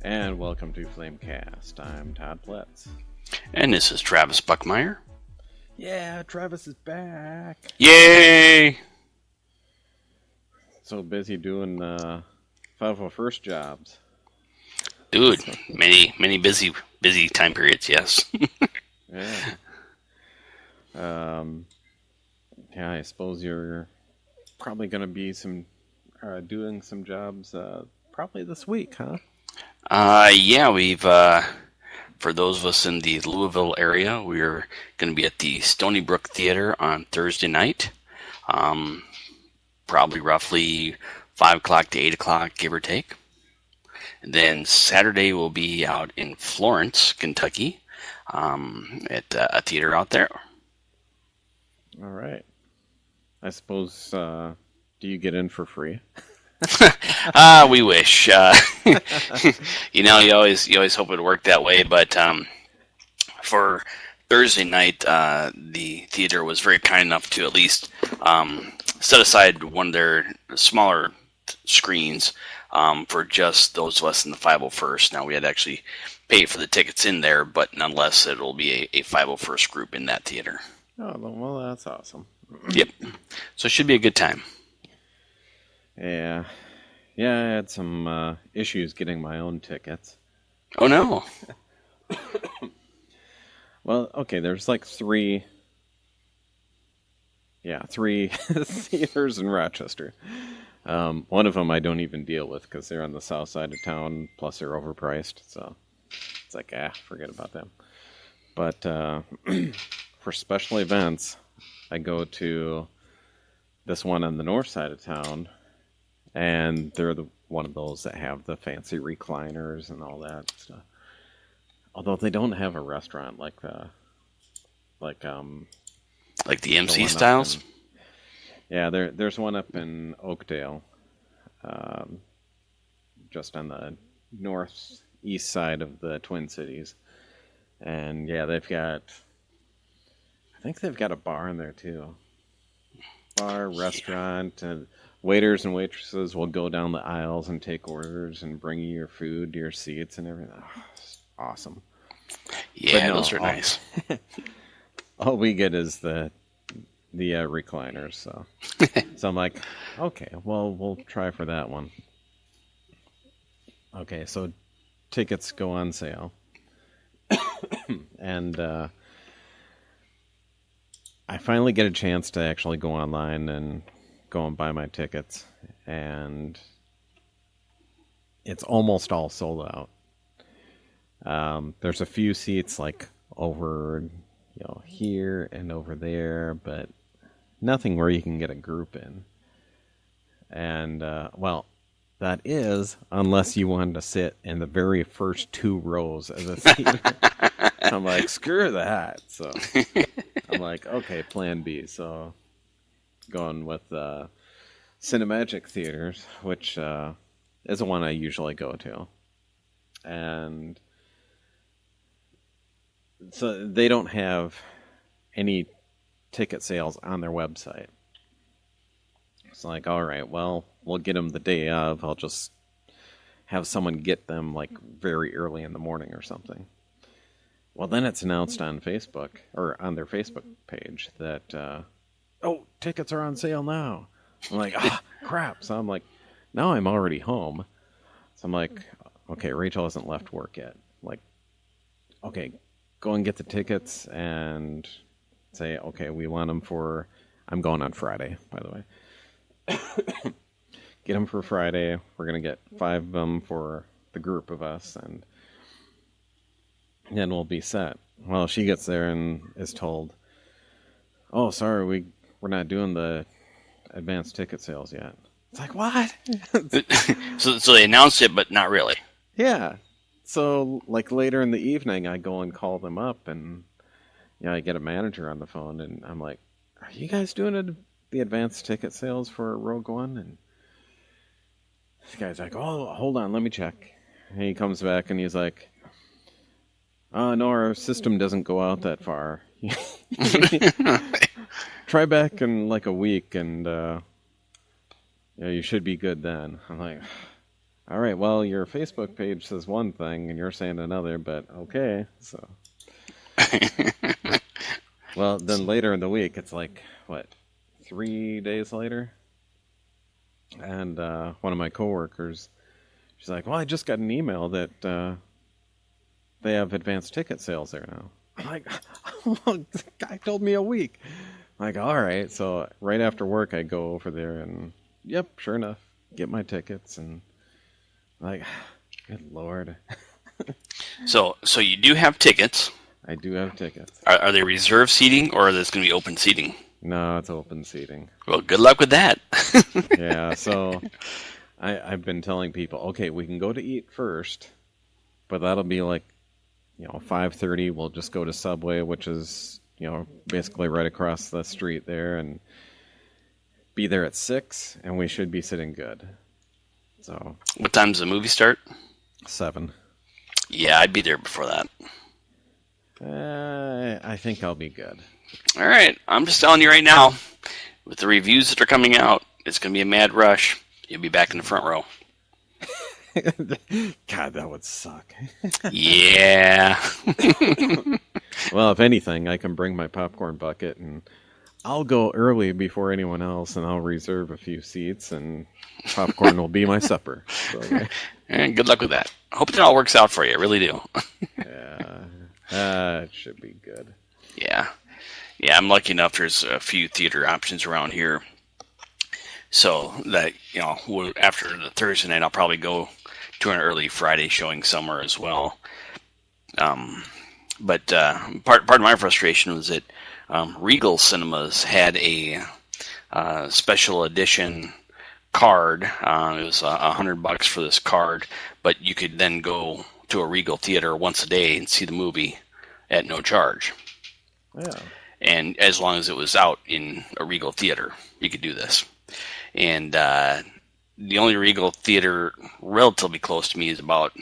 And welcome to Flamecast. I'm Todd Pletz. And this is Travis Buckmeyer. Yeah, Travis is back. Yay! So busy doing 501st jobs. Dude, many busy time periods, yes. Yeah. Yeah, I suppose you're probably going to be doing some jobs probably this week, huh? Yeah, we've, for those of us in the Louisville area, we're going to be at the Stony Brook Theater on Thursday night. Probably roughly 5 o'clock to 8 o'clock, give or take. And then Saturday we'll be out in Florence, Kentucky, at a theater out there. All right. I suppose, do you get in for free? We wish. You always hope it worked that way. But for Thursday night, the theater was very kind enough to at least set aside one of their smaller screens for just those of us in the 501st. Now, we had to actually pay for the tickets in there, but nonetheless, it'll be a 501st group in that theater. Oh, well, that's awesome. Yep. So it should be a good time. Yeah. Yeah, I had some issues getting my own tickets. Oh, no. Well, okay, there's like three theaters in Rochester. One of them I don't even deal with because they're on the south side of town, plus they're overpriced, so it's like, forget about them. But for special events, I go to this one on the north side of town, and they're one of those that have the fancy recliners and all that stuff. Although they don't have a restaurant like the MC styles. There's one up in Oakdale, just on the northeast side of the Twin Cities, and yeah, I think they've got a bar in there too. Bar, restaurant, and waiters and waitresses will go down the aisles and take orders and bring you your food to your seats and everything. Oh, it's awesome. Yeah, those are nice. All we get is the recliners, so I'm like, okay, well, we'll try for that one. Okay, so tickets go on sale, and I finally get a chance to actually go online and go and buy my tickets, and it's almost all sold out. There's a few seats like over, here and over there, but nothing where you can get a group in. And, that is, unless you wanted to sit in the very first 2 rows of the theater. I'm like, screw that. So I'm like, okay, plan B. So going with Cinemagic Theaters, which is the one I usually go to. And so they don't have any ticket sales on their website. It's like, all right, well, we'll get them the day of. I'll just have someone get them like very early in the morning or something. Well, then it's announced on Facebook, or on their Facebook page, that, tickets are on sale now. I'm like, crap. So I'm like, now I'm already home. So I'm like, okay, Rachel hasn't left work yet. Like, okay, go and get the tickets and say, okay, we want them for, I'm going on Friday, by the way. Get them for Friday. We're going to get 5 of them for the group of us, and then we'll be set. Well, she gets there and is told, oh, sorry, we're not doing the advanced ticket sales yet. It's like, what? So they announced it, but not really. Yeah. So, like, later in the evening, I go and call them up, and I get a manager on the phone, and I'm like, are you guys doing the advanced ticket sales for Rogue One? And this guy's like, oh, hold on, let me check. And he comes back, and he's like, no, our system doesn't go out that far. Try back in like a week, and you should be good then. I'm like, all right, well, your Facebook page says one thing and you're saying another, but okay. So, well, then later in the week, it's like, what, 3 days later? And one of my coworkers, she's like, well, I just got an email that they have advanced ticket sales there now. I'm like, well, the guy told me a week. I'm like, all right. So right after work, I go over there and, yep, sure enough, get my tickets. And like, good Lord. So you do have tickets. I do have tickets. Are they reserved seating or are this going to be open seating? No, it's open seating. Well, good luck with that. Yeah, so I've been telling people, okay, we can go to eat first, but that'll be like, 5:30. We'll just go to Subway, which is, basically right across the street there, and be there at 6, and we should be sitting good. So What time does the movie start? 7. Yeah, I'd be there before that. I think I'll be good. All right, I'm just telling you right now, with the reviews that are coming out, it's going to be a mad rush. You'll be back in the front row. God, that would suck. Yeah. Well, if anything, I can bring my popcorn bucket and I'll go early before anyone else and I'll reserve a few seats and popcorn will be my supper. So, okay. And good luck with that. I hope it all works out for you. I really do. Yeah, it should be good. Yeah. Yeah, I'm lucky enough there's a few theater options around here. So that, after the Thursday night, I'll probably go to an early Friday showing somewhere as well. But part of my frustration was that Regal Cinemas had a special edition card. It was $100 for this card, but you could then go to a Regal theater once a day and see the movie at no charge. Yeah. And as long as it was out in a Regal theater, you could do this. And the only Regal theater relatively close to me is it's about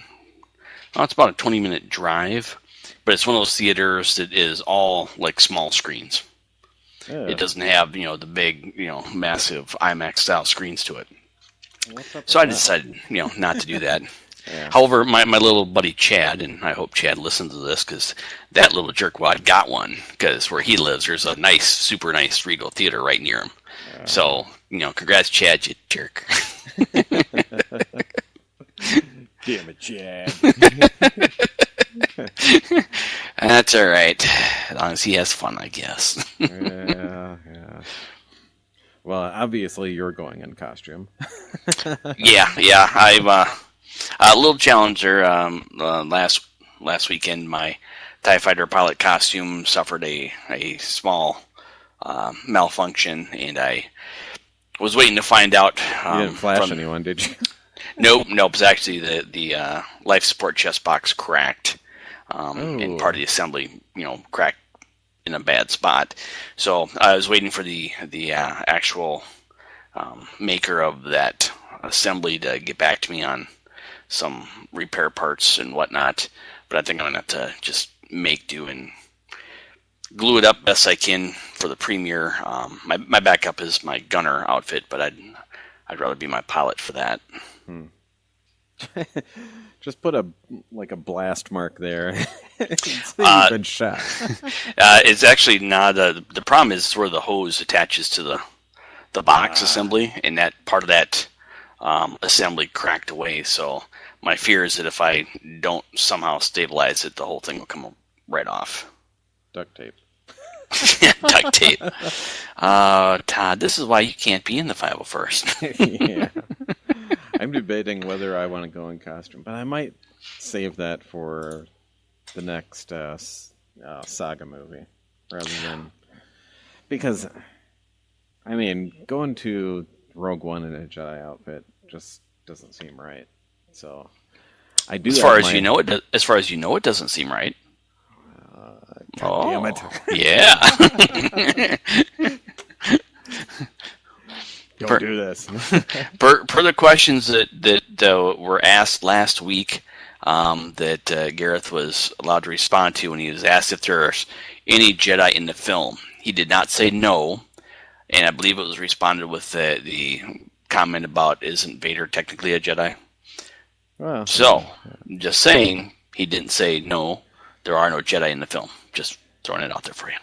a 20-minute drive, but it's one of those theaters that is all like small screens. Yeah. It doesn't have, the big, massive IMAX style screens to it. So I decided, not to do that. Yeah. However, my little buddy Chad, and I hope Chad listens to this because that little jerkwad got one, because where he lives, there's a nice, super nice Regal theater right near him. So, congrats, Chad, you jerk. Damn it, Chad. That's all right. As long as he has fun, I guess. Yeah. Well, obviously you're going in costume. Yeah. I'm a little challenger. Last weekend, my TIE Fighter pilot costume suffered a small malfunction, and I was waiting to find out. You didn't flash anyone, did you? Nope. It's actually the life support chest box cracked, and part of the assembly, cracked in a bad spot. So I was waiting for the actual maker of that assembly to get back to me on some repair parts and whatnot. But I think I'm gonna have to just make do and glue it up best I can for the premiere. My backup is my gunner outfit, but I'd rather be my pilot for that. Just put a blast mark there. You've been shot. It's actually not. The problem is where the hose attaches to the box assembly, and that part of that assembly cracked away. So my fear is that if I don't somehow stabilize it, the whole thing will come right off. Duct tape. Duct tape. Todd, this is why you can't be in the 501st. Yeah. I'm debating whether I want to go in costume, but I might save that for the next saga movie rather than, because going to Rogue One in a Jedi outfit just doesn't seem right. So I do. As far as you know, it doesn't seem right. Damn it! Yeah. Don't do this. per the questions that were asked last week, that Gareth was allowed to respond to when he was asked if there's any Jedi in the film, he did not say no, and I believe it was responded with the comment about, isn't Vader technically a Jedi? Well, So, just saying, he didn't say no. There are no Jedi in the film. Just throwing it out there for you.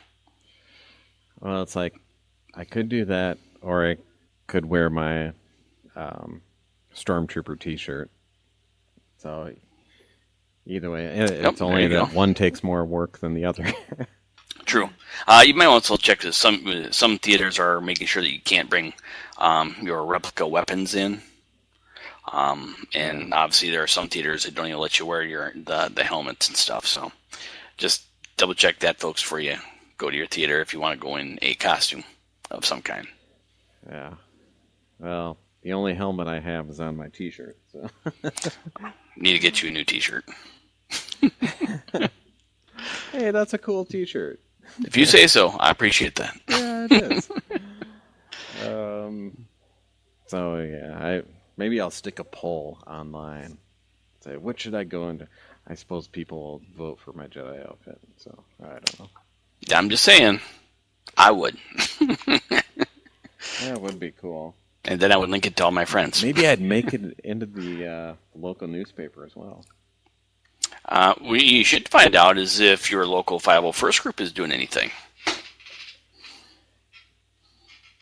well, it's like I could do that, or I could wear my Stormtrooper T-shirt. So either way, Yep, it's there only you go. that one takes more work than the other. True. You might also check that some theaters are making sure that you can't bring your replica weapons in. And obviously there are some theaters that don't even let you wear the helmets and stuff. So just double check that, folks, before you go to your theater if you want to go in a costume of some kind. Yeah. Well, the only helmet I have is on my T-shirt. So. Need to get you a new T-shirt. Hey, that's a cool T-shirt. If you say so, I appreciate that. Yeah, it is. So yeah, maybe I'll stick a poll online. Say, what should I go into? I suppose people will vote for my Jedi outfit. So I don't know. I'm just saying, I would. Yeah, it would be cool. And then I would link it to all my friends. Maybe I'd make it into the local newspaper as well. What you should find out is if your local 501st group is doing anything.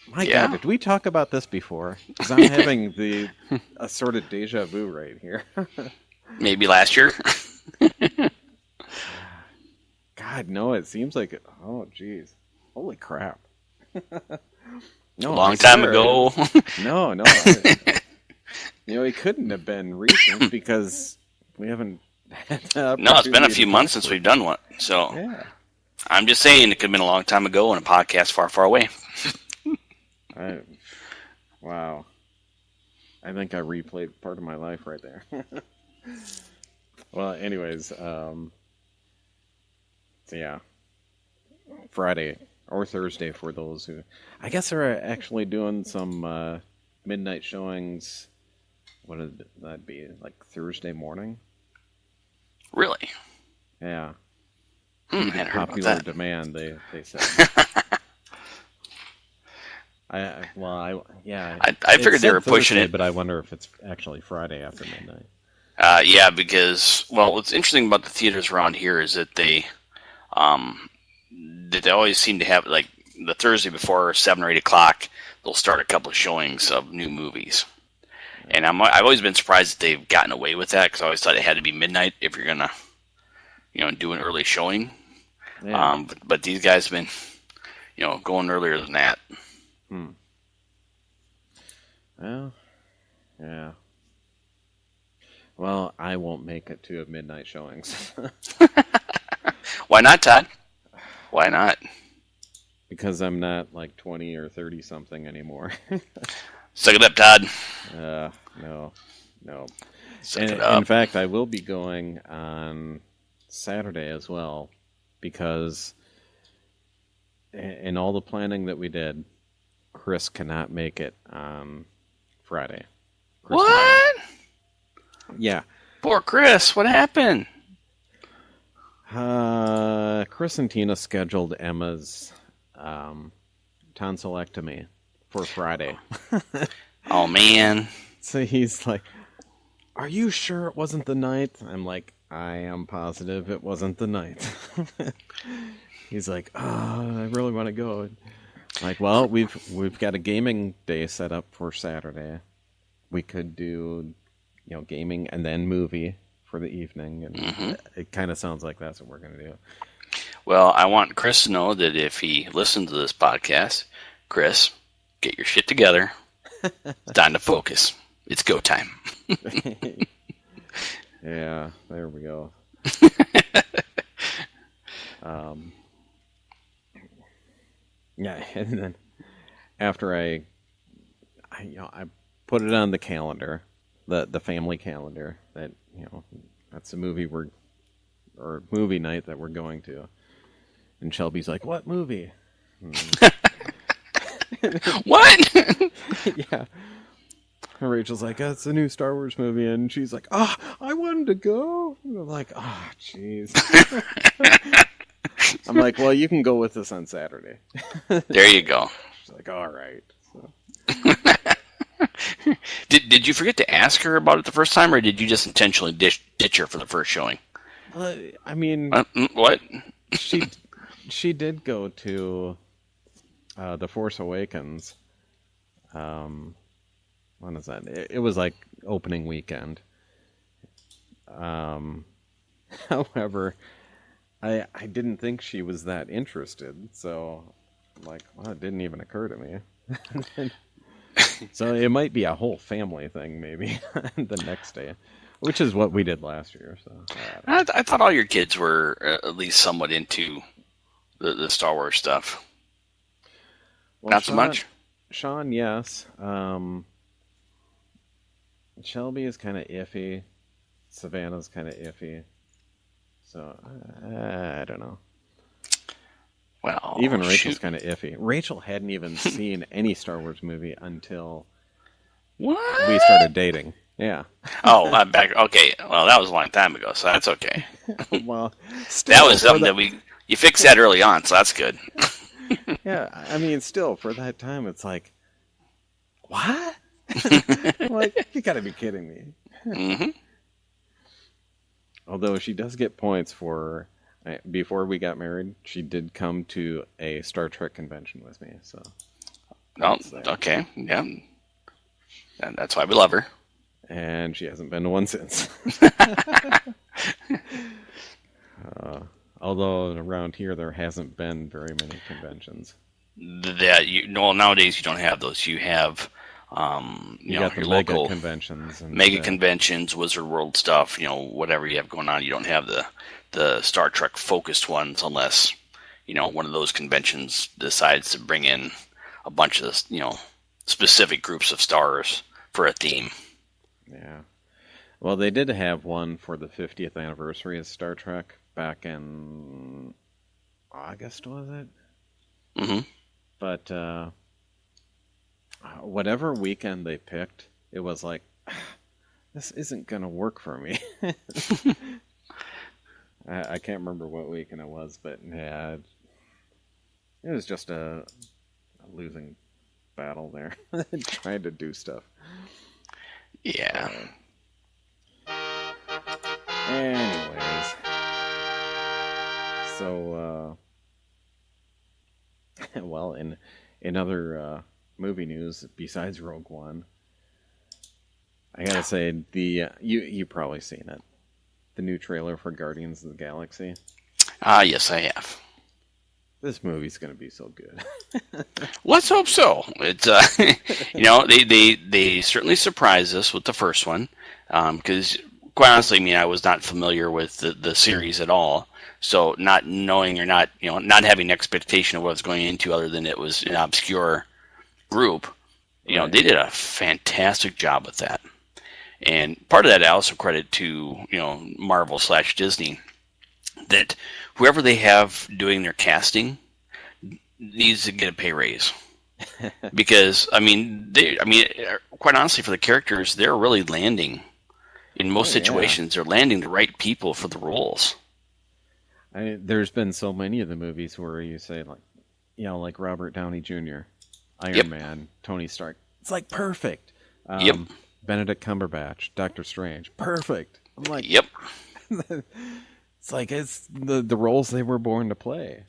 My Yeah. God, did we talk about this before? Because I'm having a sort of deja vu right here. Maybe last year. God, no, it seems like it. Oh, geez. Holy crap. No, Long I time swear. ago. No. It couldn't have been recent because we haven't had the No, it's been a opportunity few to months talk since to we've done one. So Yeah. I'm just saying it could have been a long time ago in a podcast far, far away. Wow. I think I replayed part of my life right there. Well, anyways, so yeah. Friday or Thursday for those who... I guess they're actually doing some midnight showings. What would that be? Like Thursday morning? Really? Yeah. I Due to hadn't heard about popular that. demand, they said. I figured it they said were pushing Thursday, it. but I wonder if it's actually Friday after midnight. Yeah, because, well, what's interesting about the theaters around here is that they always seem to have, like, the Thursday before 7 or 8 o'clock, they'll start a couple of showings of new movies. And I've always been surprised that they've gotten away with that, because I always thought it had to be midnight if you're going to, do an early showing. Yeah. But these guys have been, going earlier than that. Well, yeah. Well, I won't make it to a midnight showings. Why not, Todd? Why not? Because I'm not like 20 or 30 something anymore. Suck it up, Todd. No. Suck it up. In fact, I will be going on Saturday as well, because in all the planning that we did, Chris cannot make it on Friday. What? Yeah. Poor Chris. What happened? Chris and Tina scheduled Emma's tonsillectomy for Friday. Oh, man. So he's like, "Are you sure it wasn't the night?" I'm like, "I am positive it wasn't the night." He's like, "Oh, I really want to go." I'm like, well, we've got a gaming day set up for Saturday. We could do, gaming and then movie for the evening, and it kind of sounds like that's what we're going to do. Well, I want Chris to know that if he listens to this podcast, Chris, get your shit together. It's time to focus. It's go time. Yeah, there we go. Yeah, and then after I put it on the calendar, the family calendar, that that's a movie or movie night that we're going to, and Shelby's like, "What movie?" What? Yeah. And Rachel's like, "It's a new Star Wars movie," and she's like, "Ah, I wanted to go." And I'm like, "Ah, jeez." I'm like, "Well, you can go with us on Saturday." There you go. She's like, "All right." So. Did you forget to ask her about it the first time, or did you just intentionally ditch her for the first showing? I mean, What? she she did go to The Force Awakens. When is that? It was like opening weekend. Um, however, I didn't think she was that interested, so like, well, it didn't even occur to me. So it might be a whole family thing, maybe the next day, which is what we did last year. So I don't know. I thought all your kids were at least somewhat into the Star Wars stuff. Well, Not so much. Sean, yes. Shelby is kind of iffy. Savannah's kind of iffy. So I don't know. Well, Even Rachel's shoot. kind of iffy. Rachel hadn't even seen any Star Wars movie until we What? started dating. Yeah. Oh, I'm back. Okay. Well, that was a long time ago, so that's okay. Well, That still was for something that. that you fixed that early on, so that's good. Yeah, I mean, still for that time, it's like, what? I'm like, you got to be kidding me. Hmm. Although she does get points for before we got married, she did come to a Star Trek convention with me. So Oh, points there. okay. Yeah. And that's why we love her. And she hasn't been to one since. Although around here there hasn't been very many conventions. Well, nowadays you don't have those. You have, You got the your mega local conventions mega instead. conventions, Wizard World stuff, whatever you have going on. You don't have the Star Trek focused ones unless, one of those conventions decides to bring in a bunch of, specific groups of stars for a theme. Yeah. Well, they did have one for the 50th anniversary of Star Trek back in August, was it? Hmm. But whatever weekend they picked, it was like, this isn't going to work for me. I can't remember what weekend it was, but yeah, it was just a losing battle there, trying to do stuff. Yeah. So, anyways, so well, in other movie news besides Rogue One, I gotta say you probably seen it, the new trailer for Guardians of the Galaxy. Yes, I have. This movie's gonna be so good. Let's hope so. It's they certainly surprised us with the first one, because quite honestly, I mean, I was not familiar with the series at all. So not knowing or not having an expectation of what I was going into, other than it was an obscure group, Right. they did a fantastic job with that. And part of that I also credit to Marvel / Disney, that whoever they have doing their casting needs to get a pay raise, because quite honestly, for the characters, they're really landing in Oh most yeah. situations. They're landing the right people for the roles. There's been so many of the movies where you say like, like Robert Downey Jr., Yep, Iron Man, Tony Stark. It's like perfect. yep, Benedict Cumberbatch, Doctor Strange, perfect. I'm like, yep. it's the roles they were born to play.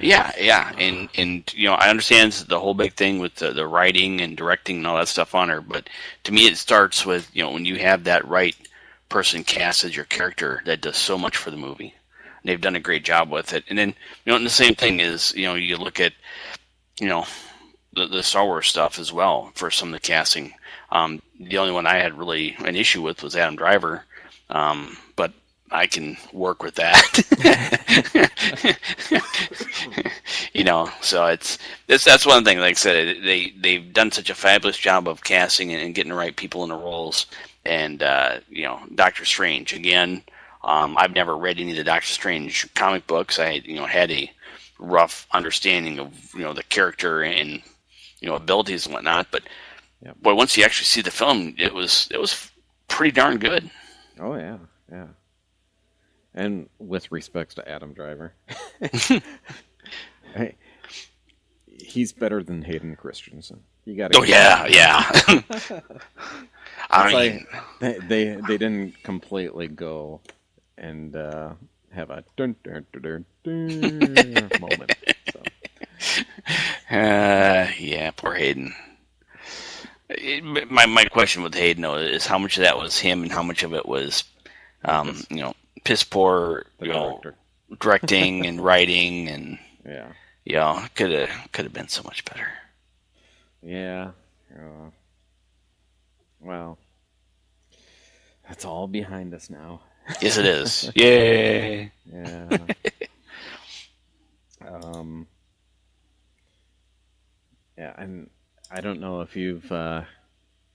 Yeah, yeah, and I understand the whole big thing with the writing and directing and all that stuff on her, but to me it starts with when you have that right person cast as your character, that does so much for the movie. And they've done a great job with it. And then and the same thing is you look at the Star Wars stuff as well for some of the casting. The only one I had really an issue with was Adam Driver, but I can work with that. So that's one thing. Like I said, they've done such a fabulous job of casting and getting the right people in the roles. And Doctor Strange again. I've never read any of the Doctor Strange comic books. I had a rough understanding of the character and abilities and whatnot. But Yep. boy, once you actually see the film, it was pretty darn good. Oh yeah, yeah. And with respects to Adam Driver, I- he's better than Hayden Christensen. You got to Oh give yeah, them yeah. I it's mean, like they didn't completely go and have a dun dun dun dun, dun moment. So yeah, poor Hayden. My question with Hayden though is how much of that was him and how much of it was, Lucas, piss poor, the director. directing and writing and Yeah. could have been so much better. Yeah. Well, that's all behind us now. Yes, it is. Yay! Yeah. Um. Yeah, and I don't know if you've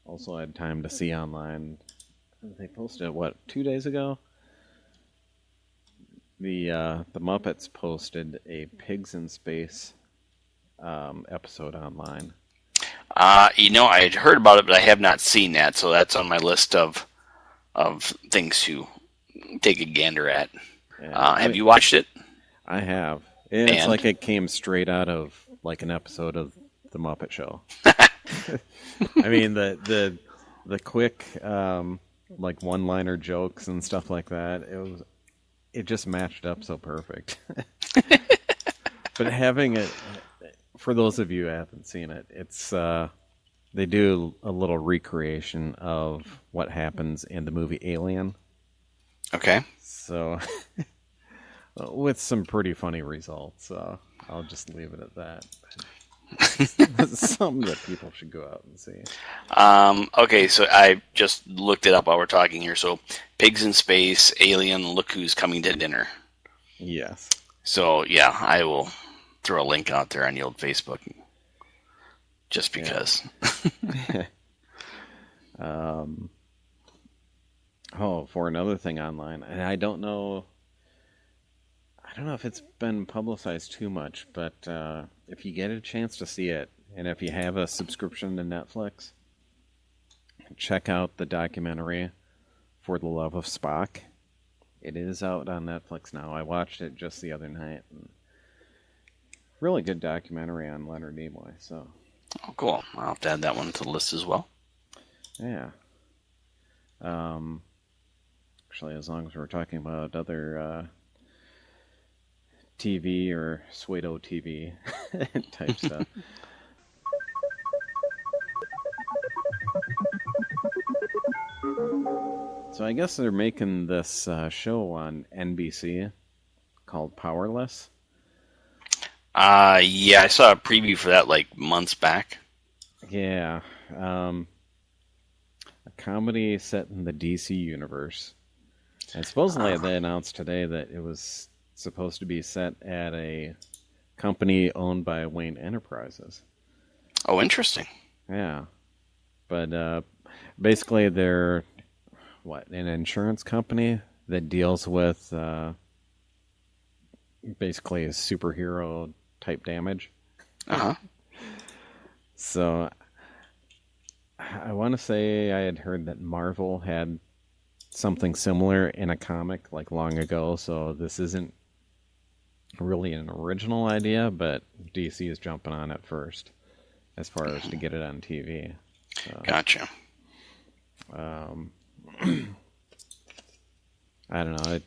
also had time to see online. They posted what 2 days ago. The Muppets posted a Pigs in Space episode online. I had heard about it, but I have not seen that, so that's on my list of things to take a gander at. Yeah, Have you watched it? I have. It's And like it came straight out of like an episode of the Muppet Show. I mean the quick like one-liner jokes and stuff like that. It just matched up so perfect. But having it for those of you who haven't seen it, it's they do a little recreation of what happens in the movie Alien. okay, So with some pretty funny results. I'll just leave it at that. It's something that people should go out and see. okay. So I just looked it up while we're talking here. So, Pigs in Space, Alien, Look Who's Coming to Dinner. Yes. So yeah, I will throw a link out there on the old Facebook, just because. Yeah. For another thing online, and I don't know if it's been publicized too much, but if you get a chance to see it, and if you have a subscription to Netflix, check out the documentary For the Love of Spock. It is out on Netflix now. I watched it just the other night. And really good documentary on Leonard Nimoy. So, Oh, cool. I'll have to add that one to the list as well. yeah. Actually, as long as we're talking about other TV or pseudo TV type stuff. So I guess they're making this show on NBC called Powerless. Yeah, I saw a preview for that like months back. Yeah, a comedy set in the DC universe. And supposedly they announced today that it was supposed to be set at a company owned by Wayne Enterprises. Oh, interesting. Yeah, but basically they're an insurance company that deals with basically a superhero type damage. Uh-huh. So I want to say I had heard that Marvel had something similar in a comic like long ago, so this isn't really an original idea, but DC is jumping on it first as far as to get it on TV. So, Gotcha. I don't know.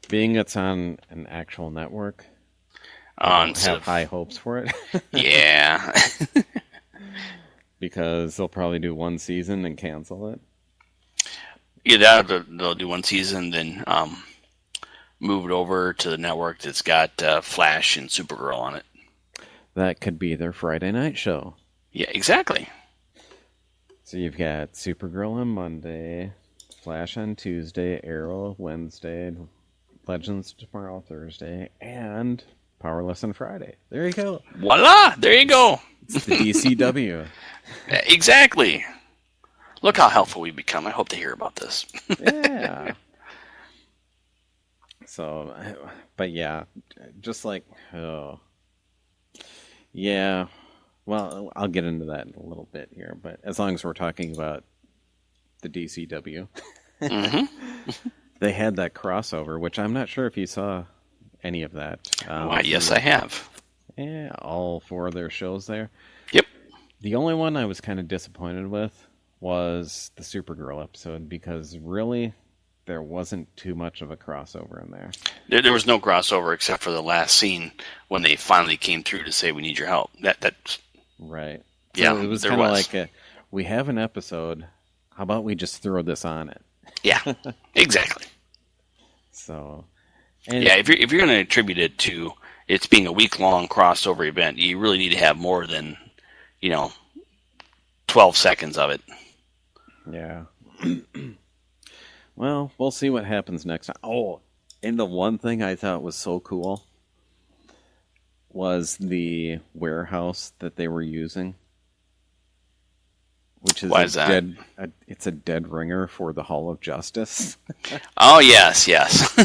Being it's on an actual network, I don't Instead have of, high hopes for it yeah. because they'll probably do one season and cancel it. Yeah, they'll do one season, then move it over to the network that's got Flash and Supergirl on it. That could be their Friday night show. Yeah, exactly. So you've got Supergirl on Monday, Flash on Tuesday, Arrow Wednesday, Legends tomorrow Thursday, and Powerless on Friday. There you go. Voila! There you go. It's the DCW. Exactly. Look how helpful we've become. I hope to hear about this. Yeah. So, but yeah, just like, oh, yeah. Well, I'll get into that in a little bit here, but as long as we're talking about the DCW, they had that crossover, which I'm not sure if you saw any of that. Why, yes, I have. Yeah, all four of their shows there. Yep. The only one I was kind of disappointed with was the Supergirl episode because really there wasn't too much of a crossover in there. There was no crossover except for the last scene when they finally came through to say we need your help. That Right. So yeah, it was there kind of was. like we have an episode. How about we just throw this on it? Yeah, exactly. So, and Yeah, if you're going to attribute it to it's being a week long crossover event, you really need to have more than you know 12 seconds of it. yeah. Well, we'll see what happens next time. Oh, and the one thing I thought was so cool was the warehouse that they were using, which is Why is that? it's a dead ringer for the Hall of Justice. Oh yes, yes.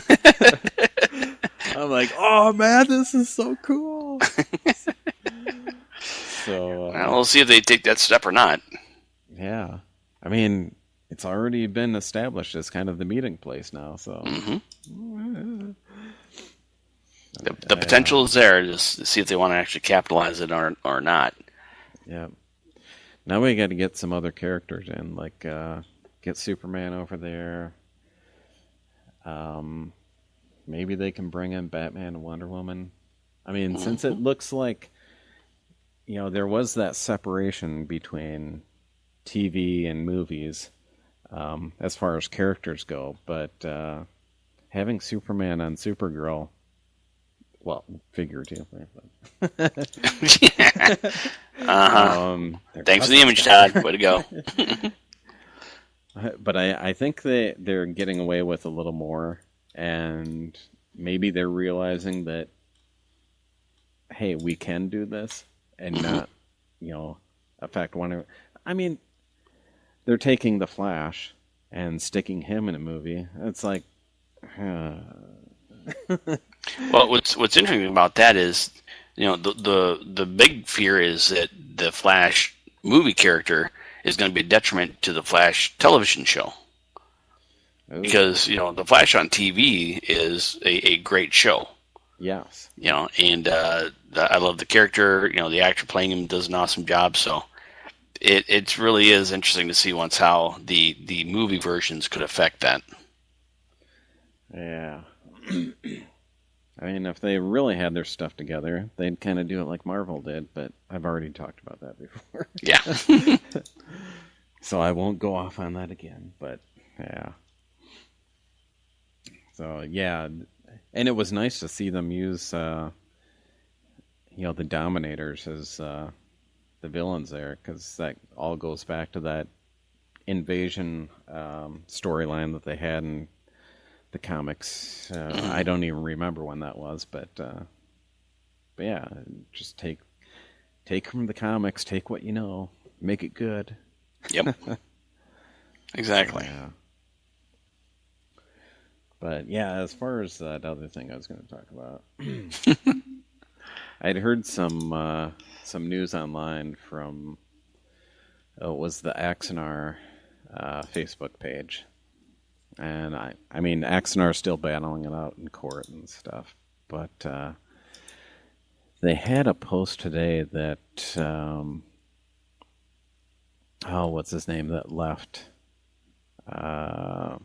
I'm like, oh man, this is so cool. So Well, we'll see if they take that step or not. yeah, I mean, it's already been established as kind of the meeting place now. So The potential is there. Just to see if they want to actually capitalize it or not. yeah. Now we got to get some other characters in, like get Superman over there. Um, maybe they can bring in Batman and Wonder Woman. I mean, since it looks like there was that separation between TV and movies as far as characters go, but having Superman on Supergirl, well, figuratively. Thanks for the image, Todd. Way to go. But I think they're getting away with a little more, and maybe they're realizing that, hey, we can do this and not, affect one of. I mean, they're taking the Flash and sticking him in a movie. It's like, Well, what's interesting about that is, the big fear is that the Flash movie character is going to be a detriment to the Flash television show. ooh, Because, the Flash on TV is a great show. yes, And I love the character. The actor playing him does an awesome job. So it really is interesting to see once how the movie versions could affect that. yeah. I mean, if they really had their stuff together, they'd kind of do it like Marvel did, but I've already talked about that before. Yeah. So I won't go off on that again, but yeah. So yeah, and it was nice to see them use, the Dominators as the villains there, because that all goes back to that invasion storyline that they had in the comics. I don't even remember when that was, but yeah, just take from the comics, take what you know, make it good. Yep. Exactly. Yeah. But yeah, as far as that other thing I was going to talk about, I'd heard some news online from it was the Axonar Facebook page, and I mean Axonar is still battling it out in court and stuff, but they had a post today that what's his name that left? Oh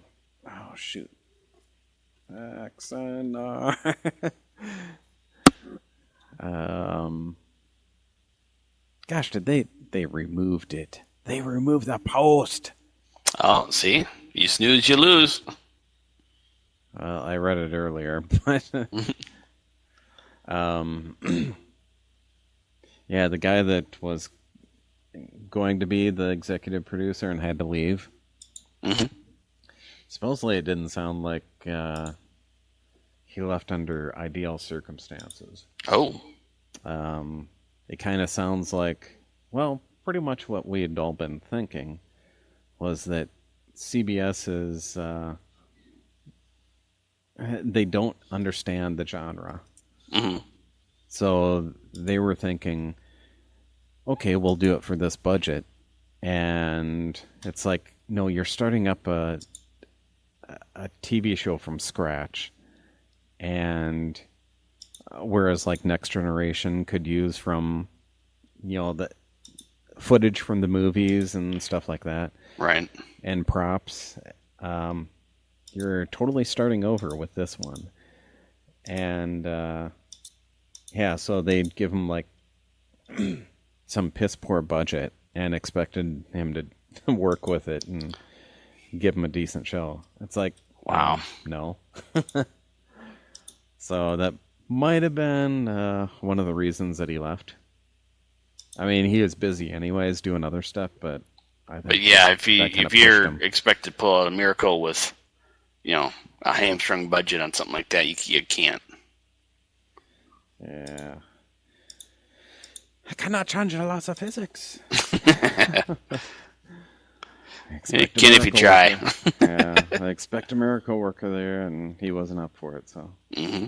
shoot. Axonar. Gosh, did they removed it? They removed the post. Oh, see? You snooze, you lose. Well, I read it earlier, but um, yeah, the guy that was going to be the executive producer and had to leave. Mm-hmm. Supposedly, it didn't sound like he left under ideal circumstances. Oh. It kind of sounds like, well, pretty much what we had all been thinking was that CBS is they don't understand the genre. Mm-hmm. So they were thinking, okay, we'll do it for this budget. And it's like, no, you're starting up a TV show from scratch. And whereas like Next Generation could use from, the footage from the movies and stuff like that, Right. and props. Um, you're totally starting over with this one, and yeah, so they'd give him like some piss poor budget and expected him to work with it and give him a decent show. It's like, Wow. no. So that might have been one of the reasons that he left. I mean, he was busy anyways doing other stuff, but I But think yeah, that kind if of pushed you're him. expected to pull out a miracle with, a hamstrung budget on something like that, you can't. Yeah. I cannot change the laws of physics. I You expect a can if you miracle try. worker. Yeah, I expect a miracle worker there, and he wasn't up for it. Hmm.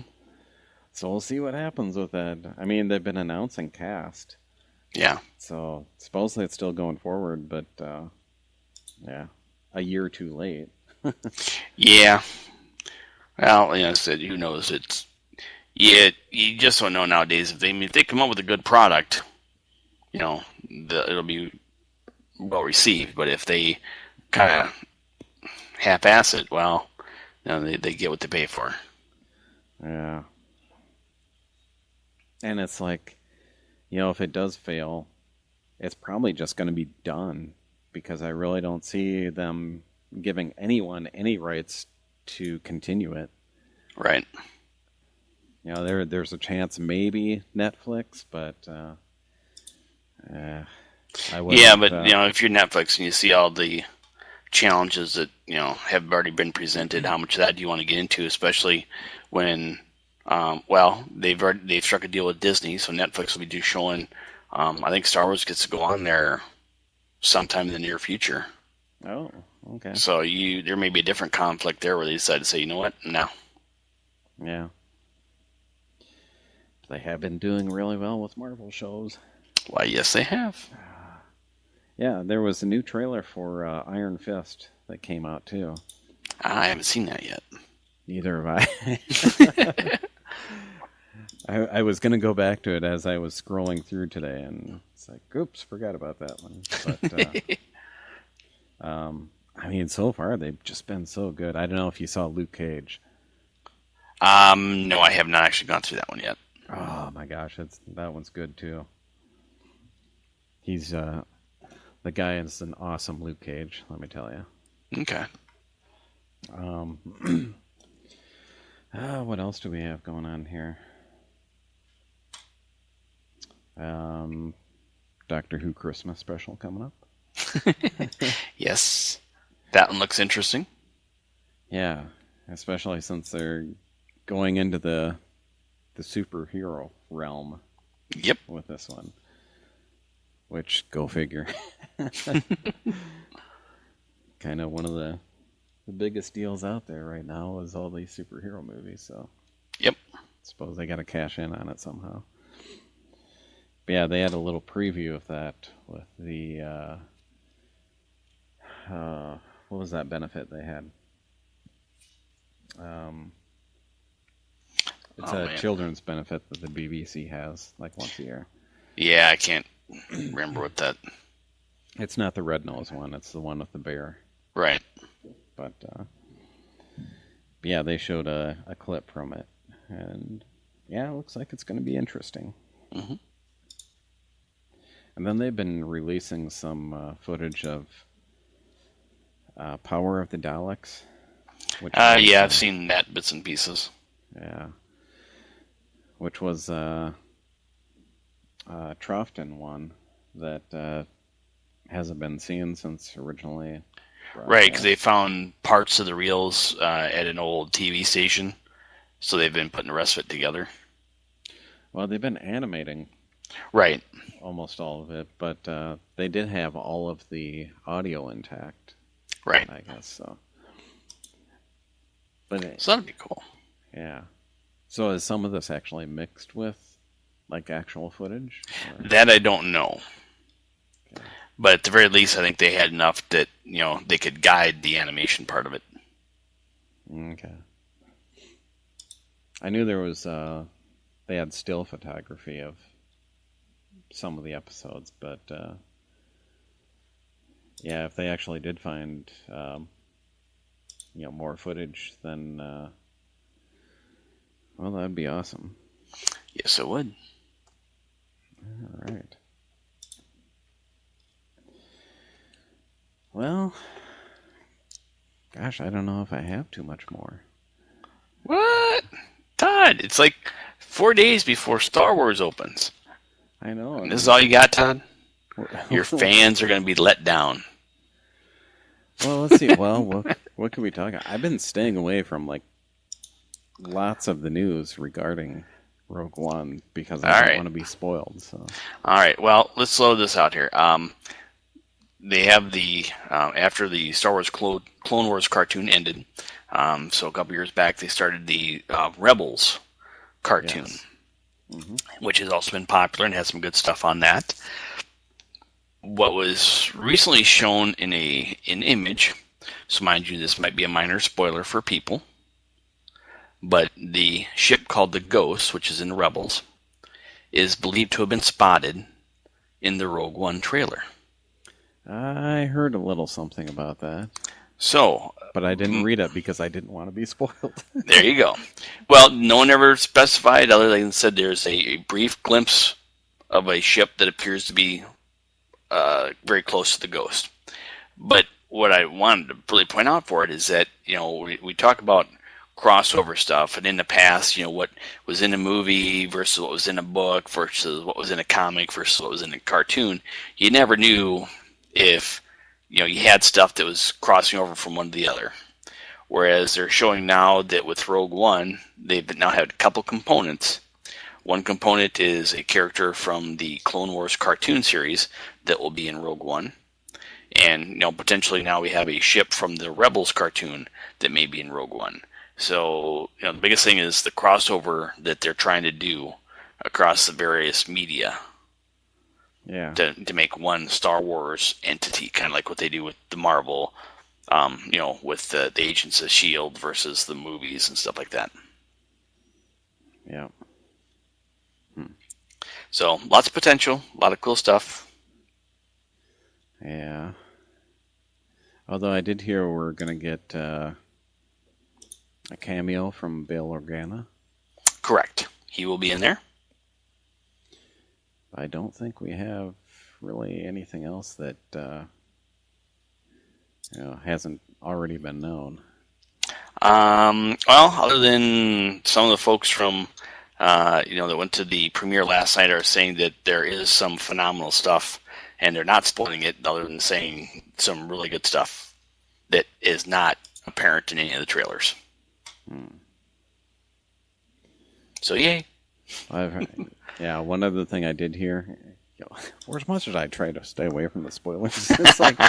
So we'll see what happens with that. I mean, they've been announcing cast, Yeah. so supposedly it's still going forward, but yeah, a year too late. Yeah. Well, I said, who knows? It's yeah. You just don't know nowadays if they come up with a good product, it'll be well received. But if they kind of half-ass it, well, they get what they pay for. Yeah, and it's like, if it does fail, it's probably just going to be done because I really don't see them giving anyone any rights to continue it. Right. There's a chance maybe Netflix, but I Yeah, wouldn't. but if you're Netflix and you see all the challenges that have already been presented, how much of that do you want to get into? Especially when, they've struck a deal with Disney, so Netflix will be showing. I think Star Wars gets to go on there sometime in the near future. Oh, okay. So there may be a different conflict there where they decide to say, you know what, no. Yeah, they have been doing really well with Marvel shows. Why, yes, they have. Yeah, there was a new trailer for Iron Fist that came out too. I haven't seen that yet. Neither have I. I was going to go back to it as I was scrolling through today, and it's like, oops, forgot about that one. But I mean, so far they've just been so good. I don't know if you saw Luke Cage. No, I have not actually gone through that one yet. Oh my gosh, that one's good too. He's the guy is an awesome Luke Cage. Let me tell you. Okay. What else do we have going on here? Doctor Who Christmas special coming up. Yes, that one looks interesting. Yeah, especially since they're going into the superhero realm. Yep. With this one, which go figure. Kind of one of the biggest deals out there right now is all these superhero movies. So, Yep. suppose they got to cash in on it somehow. But yeah, they had a little preview of that with the what was that benefit they had? It's a Man. children's benefit that the BBC has like once a year. Yeah, I can't remember what that. It's not the red nose one; it's the one with the bear. Right. But yeah, they showed a clip from it, and yeah, it looks like it's going to be interesting. Mm-hmm. And then they've been releasing some footage of Power of the Daleks. Which yeah, I've seen that bits and pieces. Yeah. Which was Troughton one that hasn't been seen since originally. Right, because they found parts of the reels at an old TV station, so they've been putting the rest of it together. Well, they've been animating. Right. Almost all of it, but they did have all of the audio intact. Right. I guess so. But so that'd be cool. Yeah. So is some of this actually mixed with like actual footage? Or? That I don't know. Okay. But at the very least, I think they had enough that they could guide the animation part of it. Okay. I knew there was they had still photography of some of the episodes, but Yeah, if they actually did find, more footage, then, well, that'd be awesome. Yes, it would. All right. Well, gosh, I don't know if I have too much more. What? Todd, it's like 4 days before Star Wars opens. I know. And this is all you got, Todd? Your Well, fans are going to be let down. let's see. Well, what can we talk about? I've been staying away from, like, lots of the news regarding Rogue One because I don't want to be spoiled. So, all right. Well, let's slow this out here. They have the after the Star Wars Clone Wars cartoon ended. So a couple years back, they started the Rebels cartoon, yes. Mm-hmm. which has also been popular and has some good stuff on that. What was recently shown in an image, so mind you, this might be a minor spoiler for people, but the ship called the Ghost, which is in Rebels, is believed to have been spotted in the Rogue One trailer. I heard a little something about that. So, but I didn't read it because I didn't want to be spoiled. There you go. Well, no one ever specified other than said there's a brief glimpse of a ship that appears to be very close to the Ghost. But what I wanted to really point out for it is that, we talk about crossover stuff, and in the past, what was in a movie versus what was in a book versus what was in a comic versus what was in a cartoon, you never knew if, you had stuff that was crossing over from one to the other. Whereas they're showing now that with Rogue One, they've now had a couple components. One component is a character from the Clone Wars cartoon series that will be in Rogue One. And, potentially now we have a ship from the Rebels cartoon that may be in Rogue One. So, the biggest thing is the crossover that they're trying to do across the various media. Yeah. To make one Star Wars entity, kind of like what they do with the Marvel, with the Agents of S.H.I.E.L.D. versus the movies and stuff like that. Yeah. So, lots of potential, a lot of cool stuff. Yeah. Although I did hear we're going to get a cameo from Bail Organa. Correct. He will be in there. I don't think we have really anything else that hasn't already been known. Well, other than some of the folks from that went to the premiere last night are saying that there is some phenomenal stuff, and they're not spoiling it, other than saying some really good stuff that is not apparent in any of the trailers. So, yay. I've heard, yeah, one other thing I did hear, for as much as I try to stay away from the spoilers, it's like,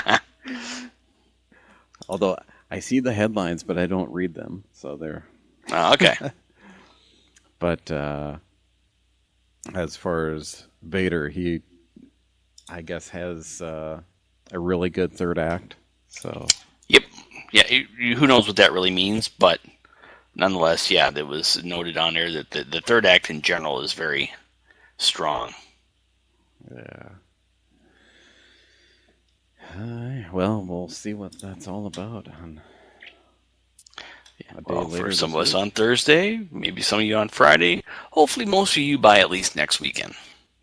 although I see the headlines, but I don't read them, so they're... Okay. But as far as Vader, he, I guess, has a really good third act, so... Yep. Yeah, who knows what that really means, but nonetheless, yeah, it was noted on there that the third act in general is very strong. Yeah. Well, we'll see what that's all about on a day later for some of us week. on Thursday, maybe some of you on Friday. Hopefully, most of you by at least next weekend.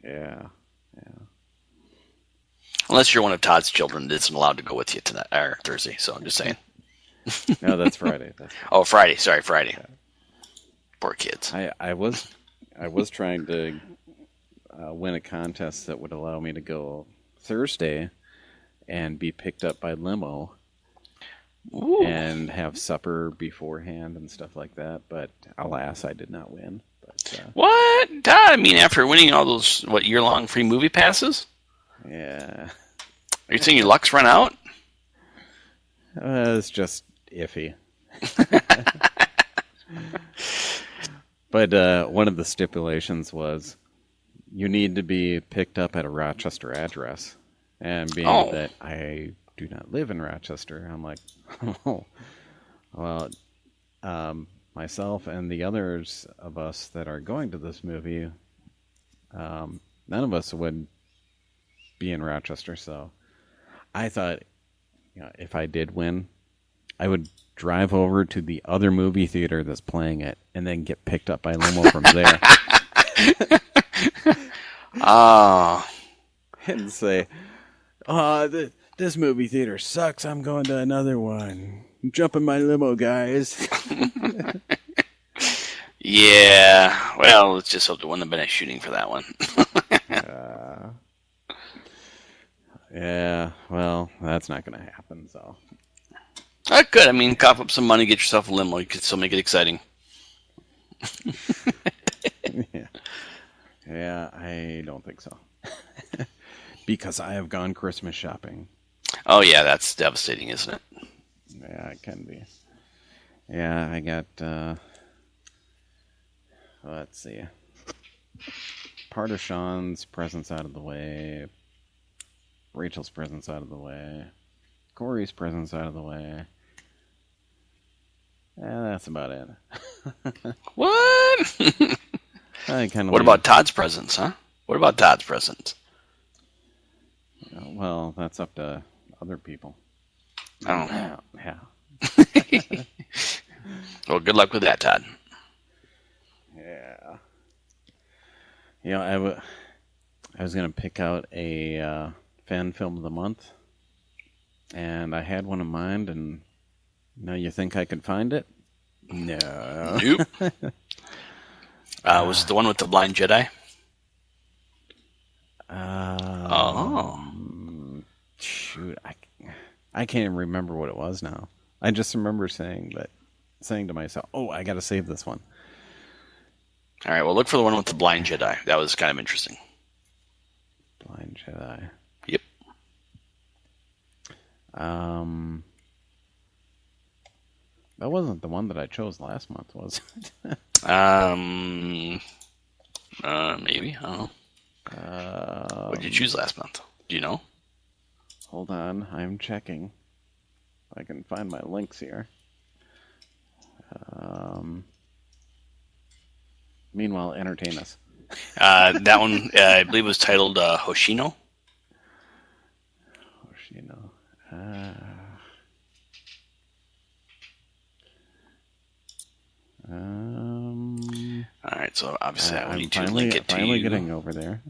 Yeah. Unless you're one of Todd's children that isn't allowed to go with you tonight or Thursday. So I'm just saying. No, that's Friday. Oh, Friday. Sorry, Friday. Yeah. Poor kids. I was trying to win a contest that would allow me to go Thursday and be picked up by limo. Ooh. And have supper beforehand and stuff like that, but alas, I did not win. But, what? I mean, after winning all those year-long free movie passes? Yeah. Are you saying your luck's run out? It's just iffy. But one of the stipulations was you need to be picked up at a Rochester address, and being that I do not live in Rochester, I'm like, oh, well, myself and the others of us that are going to this movie, none of us would be in Rochester, so I thought if I did win, I would drive over to the other movie theater that's playing it, and then get picked up by limo from there, Oh, and say, "Oh, this movie theater sucks. I'm going to another one. Jump in my limo, guys." yeah. Well, let's just hope there wouldn't have been a shooting for that one. Yeah, well, that's not going to happen. So, Good. I mean, cough up some money, get yourself a limo. You could still make it exciting. yeah, yeah, I don't think so, because I have gone Christmas shopping. Oh, yeah, that's devastating, isn't it? Yeah, it can be. Yeah, I got. Let's see. Part of Sean's presents out of the way. Rachel's presents out of the way. Corey's presents out of the way. That's about it. What? I kind of. What about Todd's presents, huh? What about Todd's presents? Well, that's up to other people. Oh. Yeah. Well, good luck with that, Todd. Yeah. I was gonna pick out a fan film of the month, and I had one in mind. And now you think I could find it? No. Nope. Was it the one with the blind Jedi? Shoot, I can't even remember what it was now. I just remember saying to myself, "Oh, I got to save this one." All right, well, look for the one with the blind Jedi. That was kind of interesting. Blind Jedi. Yep. That wasn't the one that I chose last month, was it? Maybe. I don't know. What did you choose last month? Do you know? Hold on, I'm checking. I can find my links here. Meanwhile, entertain us. That one, I believe, was titled Hoshino. Hoshino. All right, so obviously I I'm need to link it to finally you. getting over there.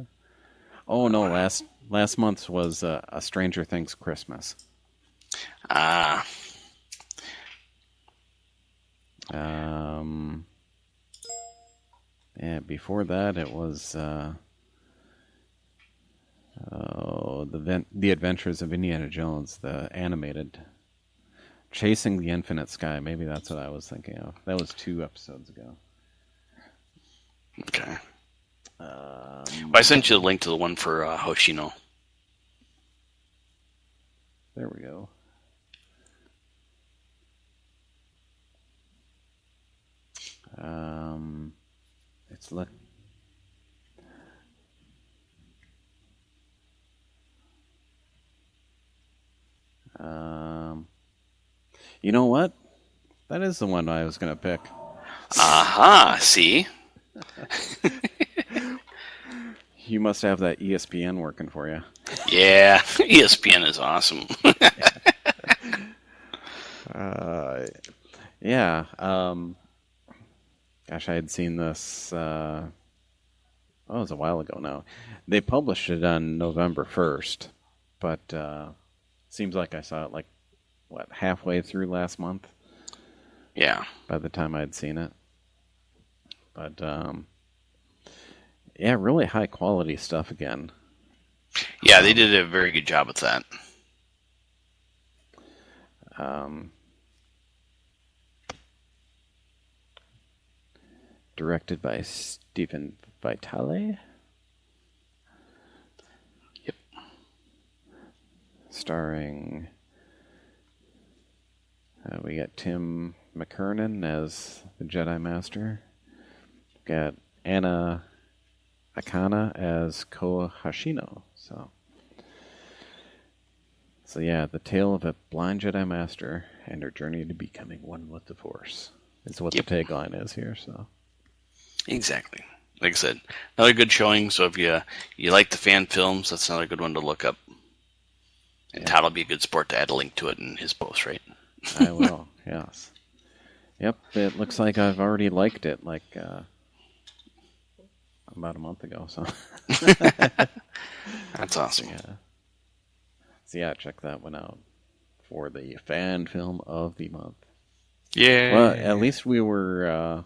Oh no, last month's was a Stranger Things Christmas. Ah. Yeah, before that it was the Adventures of Indiana Jones, the animated. Chasing the Infinite Sky. Maybe that's what I was thinking of. That was 2 episodes ago. Okay. Well, I sent you the link to the one for Hoshino. There we go. It's you know what? That is the one I was going to pick. Aha, see? You must have that ESPN working for you. Yeah, ESPN is awesome. Yeah. Gosh, I had seen this. It was a while ago now. They published it on November 1st, but seems like I saw it halfway through last month. Yeah. By the time I'd seen it, but yeah, really high quality stuff again. Yeah, they did a very good job with that. Directed by Stephen Vitale. Yep. Starring, we got Tim McKernan as the Jedi Master. We got Anna Akana as Ko Hashino. So yeah, the tale of a blind Jedi Master and her journey to becoming one with the Force is what the tagline is here. So exactly, like I said, another good showing. So if you like the fan films, that's another good one to look up. And Yep, Todd will be a good sport to add a link to it in his post, right? I will. Yes. Yep, it looks like I've already liked it like about a month ago. So, That's so awesome. yeah, so yeah, check that one out for the fan film of the month. Well, at Yeah. least we're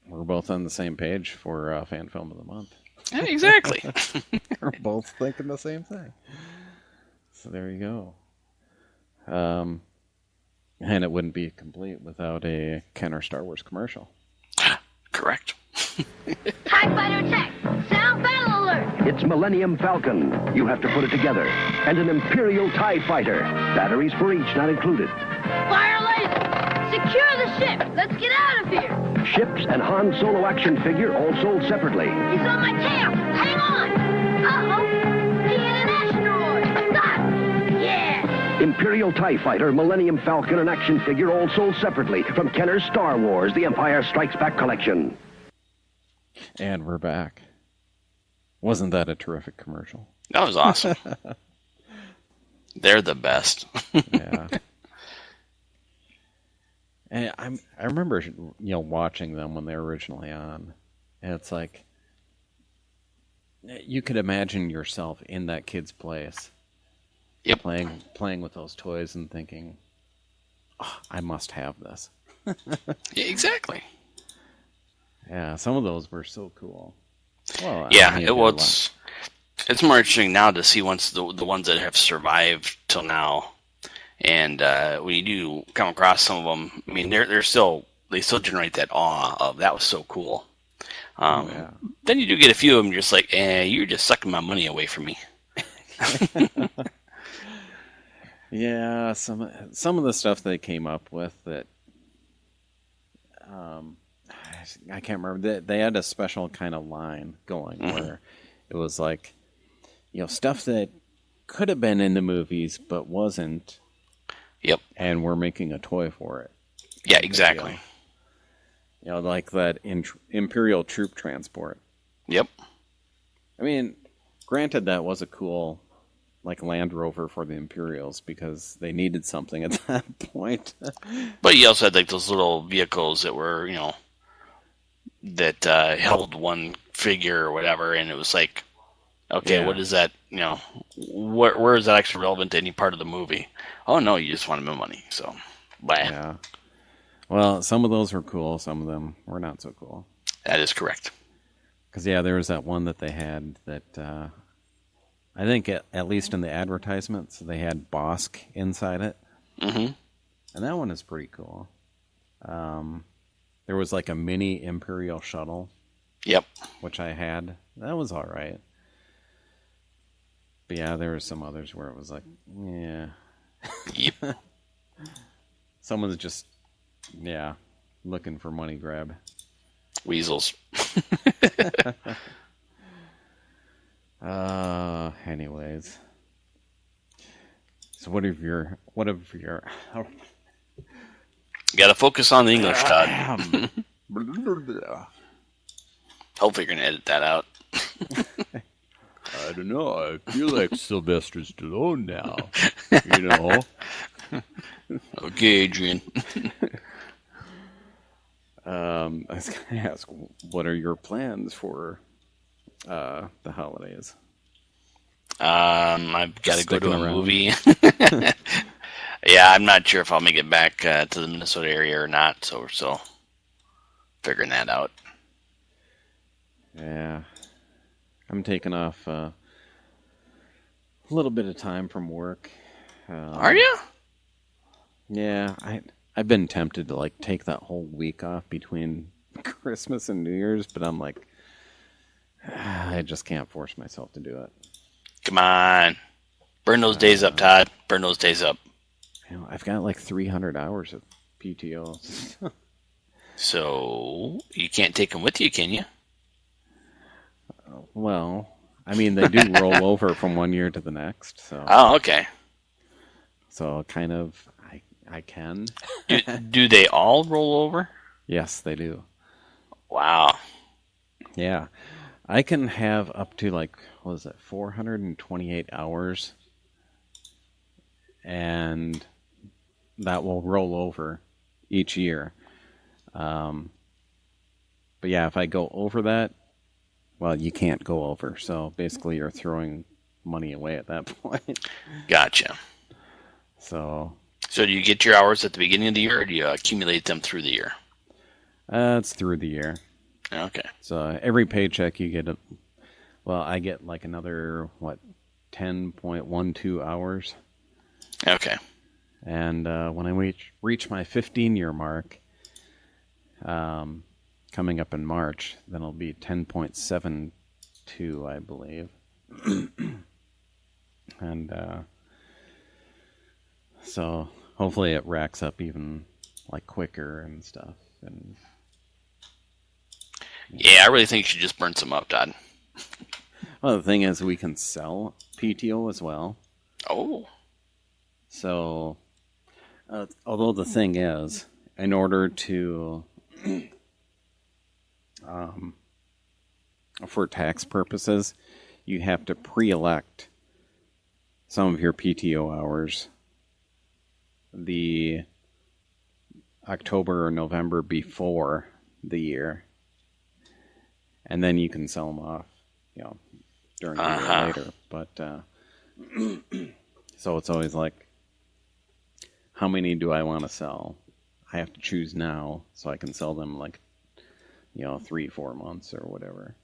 both on the same page for fan film of the month. Yeah, exactly. We're both thinking the same thing. So there you go. Um, and it wouldn't be complete without a Kenner Star Wars commercial. Correct. TIE fighter attack! Sound battle alert! It's Millennium Falcon. You have to put it together. And an Imperial TIE fighter. Batteries for each not included. Fire laser! Secure the ship! Let's get out of here! Ships and Han Solo action figure all sold separately. He's on my tail! Hang on! Uh-oh! He hit an asteroid! Stop! Yeah! Imperial TIE fighter, Millennium Falcon, and action figure all sold separately from Kenner's Star Wars, The Empire Strikes Back collection. And we're back. Wasn't that a terrific commercial? That was awesome. They're the best. Yeah. And I remember watching them when they were originally on, and it's like you could imagine yourself in that kid's place, Yep. playing with those toys and thinking, oh, I must have this. Yeah, exactly. Yeah, some of those were so cool. Well, Yeah, I mean, it was. It's more interesting now to see once the ones that have survived till now, and when you do come across some of them, I mean, they still generate that awe of that was so cool. Yeah. Then you do get a few of them, you're just like, you're just sucking my money away from me. Yeah, some of the stuff they came up with that I can't remember. They had a special kind of line going where it was like, stuff that could have been in the movies but wasn't. Yep. And we're making a toy for it. Yeah, exactly. Like that Imperial troop transport. Yep. I mean, granted, that was a cool Land Rover for the Imperials because they needed something at that point. But you also had those little vehicles that were, that held one figure or whatever, and it was like, okay, Yeah. what is that? Where is that actually relevant to any part of the movie? Oh no, you just wanted my money. So, blah. Yeah. Well, some of those were cool. Some of them were not so cool. That is correct. Because there was that one that they had that I think at least in the advertisements they had Bosk inside it, Mm-hmm. and that one is pretty cool. There was like a mini Imperial shuttle, Yep. which I had. That was all right. But yeah, there were some others where it was like, yeah. Yep. Someone's just, looking for money grab. Weasels. Anyways. So what have your You got to focus on the English, Todd. Hopefully, you're gonna edit that out. I don't know. I feel like Sylvester Stallone now. Okay, Adrian. I was going to ask, what are your plans for the holidays? I've got to go to Sticking a around. movie. Yeah, I'm not sure if I'll make it back to the Minnesota area or not. So we're still figuring that out. Yeah. I'm taking off a little bit of time from work. Are you? Yeah, I've been tempted to take that whole week off between Christmas and New Year's, but I'm like, I just can't force myself to do it. Come on. Burn those days up, Todd. Burn those days up. I've got 300 hours of PTO. So you can't take them with you, can you? Well, I mean, they do roll over from one year to the next, so Oh, okay. kind of I can. Do they all roll over? Yes, they do. Wow. Yeah. I can have up to 428 hours and that will roll over each year. But yeah, if I go over that, well, you can't go over. So basically, you're throwing money away at that point. Gotcha. So So do you get your hours at the beginning of the year, or do you accumulate them through the year? it's through the year. Okay. So every paycheck you get, well, I get like another, 10.12 hours. Okay. And when I reach my 15-year mark, coming up in March, then it'll be 10.72, I believe. And so hopefully it racks up even like quicker and stuff. And Yeah, I really think you should just burn some up, Todd. well, the thing is, we can sell PTO as well. Oh. So, although the thing is, in order to, for tax purposes, you have to pre-elect some of your PTO hours the October or November before the year, and then you can sell them off, during the year later. But so it's always like, how many do I want to sell? I have to choose now so I can sell them 3-4 months or whatever.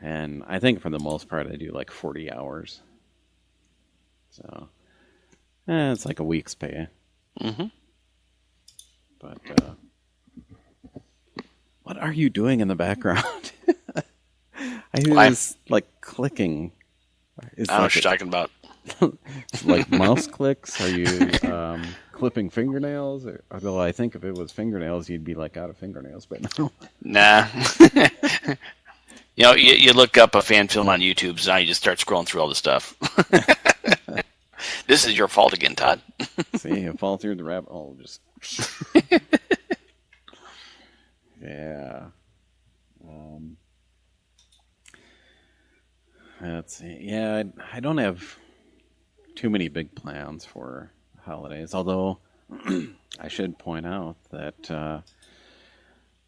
And I think for the most part I do like 40 hours. So it's like a week's pay. But what are you doing in the background? I hear this like clicking. I don't know what you're talking about. Like mouse clicks? Are you clipping fingernails? Although I think if it was fingernails, you'd be like out of fingernails by now. Nah. You look up a fan film on YouTube, so now you just start scrolling through all the stuff. This is your fault again, Todd. See, you fall through the rabbit hole. Just yeah. Let's see. Yeah, I don't have too many big plans for holidays, although I should point out that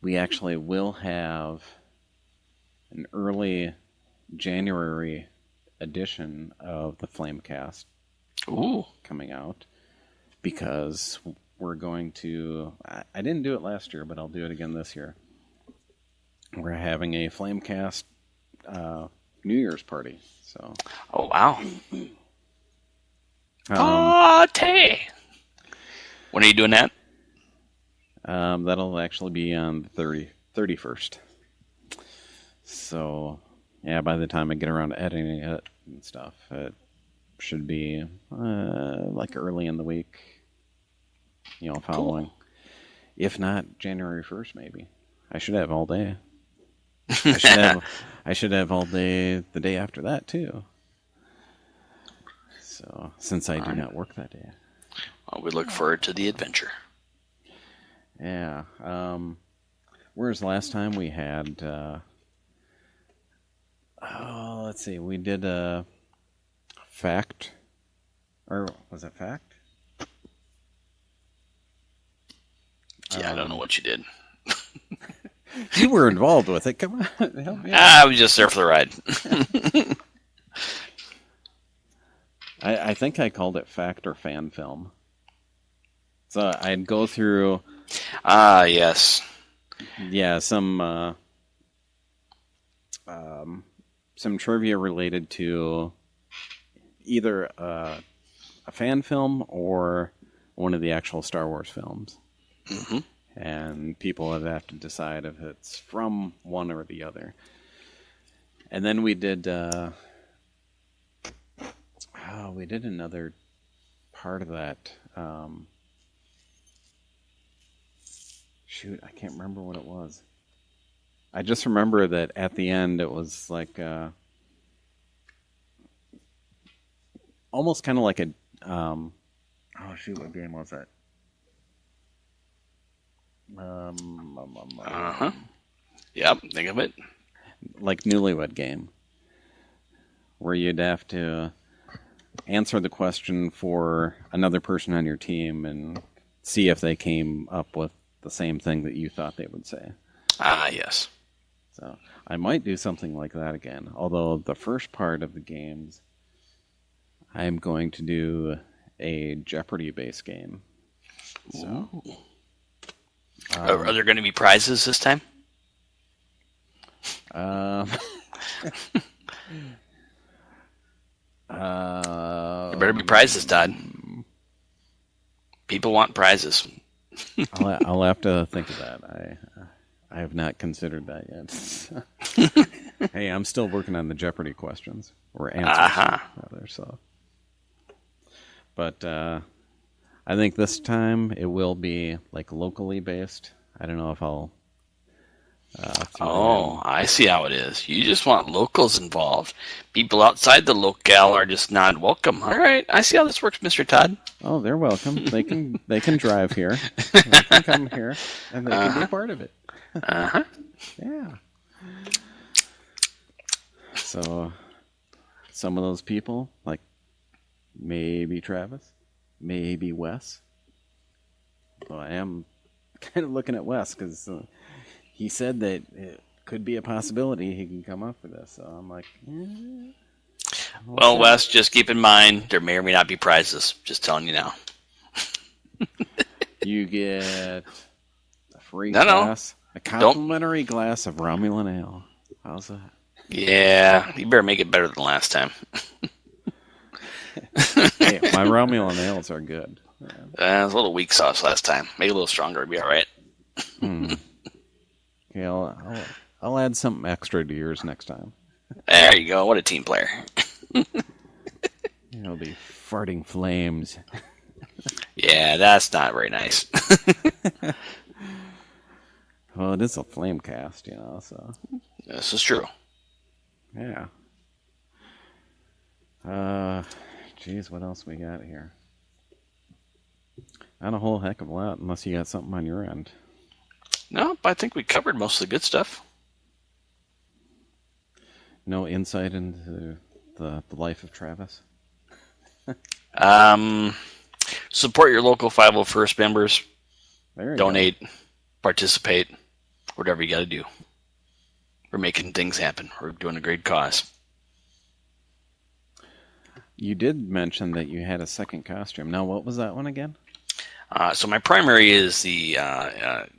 we actually will have an early January edition of the Flamecast coming out, because we're going to, I didn't do it last year, but I'll do it again this year. We're having a Flamecast New Year's party. So. Oh, wow. Party! When are you doing that? That'll actually be on the 31st. So, yeah, by the time I get around to editing it and stuff, it should be like early in the week, following. Cool. If not, January 1st, maybe. I should have all day. I should have all day the day after that, too. So, since I do not work that day. Well, we look forward to the adventure. Yeah. Whereas last time we had... let's see. We did a fact. Or was it fact? Yeah, I don't know what you did. You were involved with it. Come on, help me out. I was just there for the ride. I think I called it fact or fan film. So I'd go through... yes. Yeah, some trivia related to either a fan film or one of the actual Star Wars films. Mm-hmm. And people would have to decide if it's from one or the other. And then we did another part of that. Shoot, I can't remember what it was. I just remember that at the end it was like almost kind of like a oh shoot, what game was that? Yep, think of it. Like Newlywed Game, where you'd have to answer the question for another person on your team and see if they came up with the same thing that you thought they would say. Ah, yes. So I might do something like that again. Although the first part of the games, I'm going to do a Jeopardy-based game. So, Are there going to be prizes this time? There better be prizes, Todd. People want prizes. I'll have to think of that. I have not considered that yet. Hey, I'm still working on the Jeopardy questions or answers, rather. So, but I think this time it will be like locally based. I don't know if I'll. I see how it is. You just want locals involved. People outside the locale are just not welcome. All right, I see how this works, Mr. Todd. Oh, they're welcome. They can drive here. They can come here, and they can be part of it. Yeah. So, some of those people, like maybe Travis, maybe Wes. Well, I am kind of looking at Wes because he said that it could be a possibility he can come up for this. So I'm like, well, Wes, just keep in mind there may or may not be prizes. Just telling you now. You get a free glass, a complimentary glass of Romulan ale. How's that? Yeah, you better make it better than last time. Hey, my Romulan ales are good. It was a little weak sauce last time. Make it a little stronger. It'll be all right. Okay, I'll add something extra to yours next time. There you go. What a team player. It'll be farting flames. Yeah, that's not very nice. Well, it is a Flamecast, so. This is true. Yeah. Geez, what else we got here? Not a whole heck of a lot, unless you got something on your end. Nope, I think we covered most of the good stuff. No insight into the life of Travis? Support your local 501st members. Donate, participate, whatever you got to do. We're making things happen. We're doing a great cause. You did mention that you had a second costume. Now, what was that one again? So my primary is the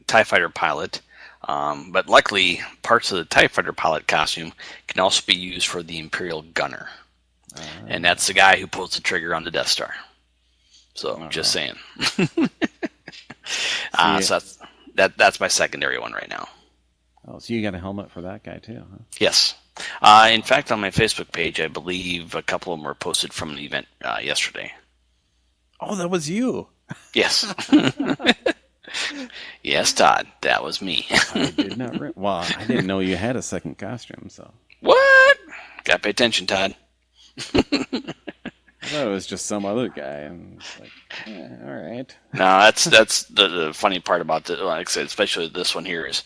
TIE Fighter pilot, but luckily parts of the TIE Fighter pilot costume can also be used for the Imperial gunner. And that's the guy who pulls the trigger on the Death Star. So, just saying. So that's my secondary one right now. Oh, so you got a helmet for that guy too, huh? Yes. In fact, on my Facebook page, I believe a couple of them were posted from the event yesterday. Oh, that was you. Yes. Yes, Todd, that was me. I did not. I didn't know you had a second costume. So what? Gotta pay attention, Todd. I thought it was just some other guy, and it's like, all right. No, that's the funny part about it. Like I said, especially this one here is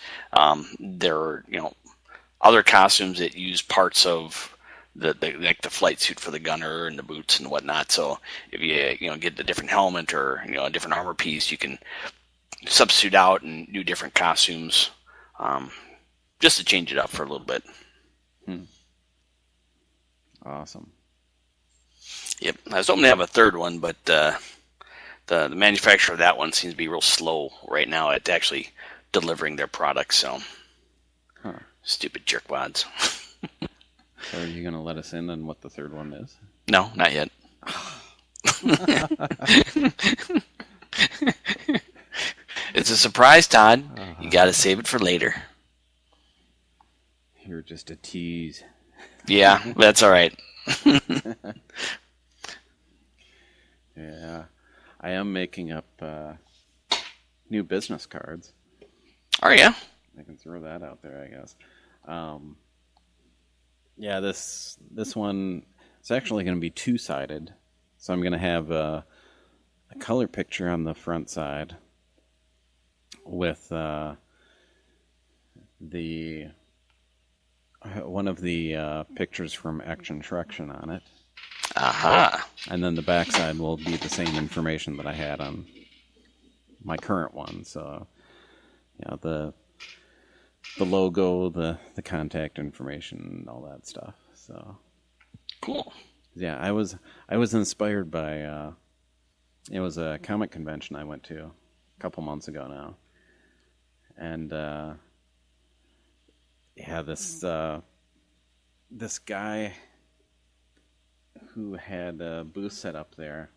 there are other costumes that use parts of like the flight suit for the gunner and the boots and whatnot. So if you get the different helmet or a different armor piece, you can substitute out and do different costumes just to change it up for a little bit. Awesome. Yep, I was hoping to have a third one, but the manufacturer of that one seems to be real slow right now at actually delivering their products. So, stupid jerkwads. So are you going to let us in on what the third one is? No, not yet. It's a surprise, Todd. You got to save it for later. You're just a tease. Yeah, that's all right. Yeah, I am making up new business cards. Oh, yeah? I can throw that out there, I guess. Yeah, this one is actually going to be two-sided. So I'm going to have a color picture on the front side with one of the pictures from Action Traction on it. Aha. And then the backside will be the same information that I had on my current one. So, the logo, the contact information, and all that stuff. So, Cool. yeah, I was inspired by it was a comic convention I went to a couple months ago now, and this guy who had a booth set up there.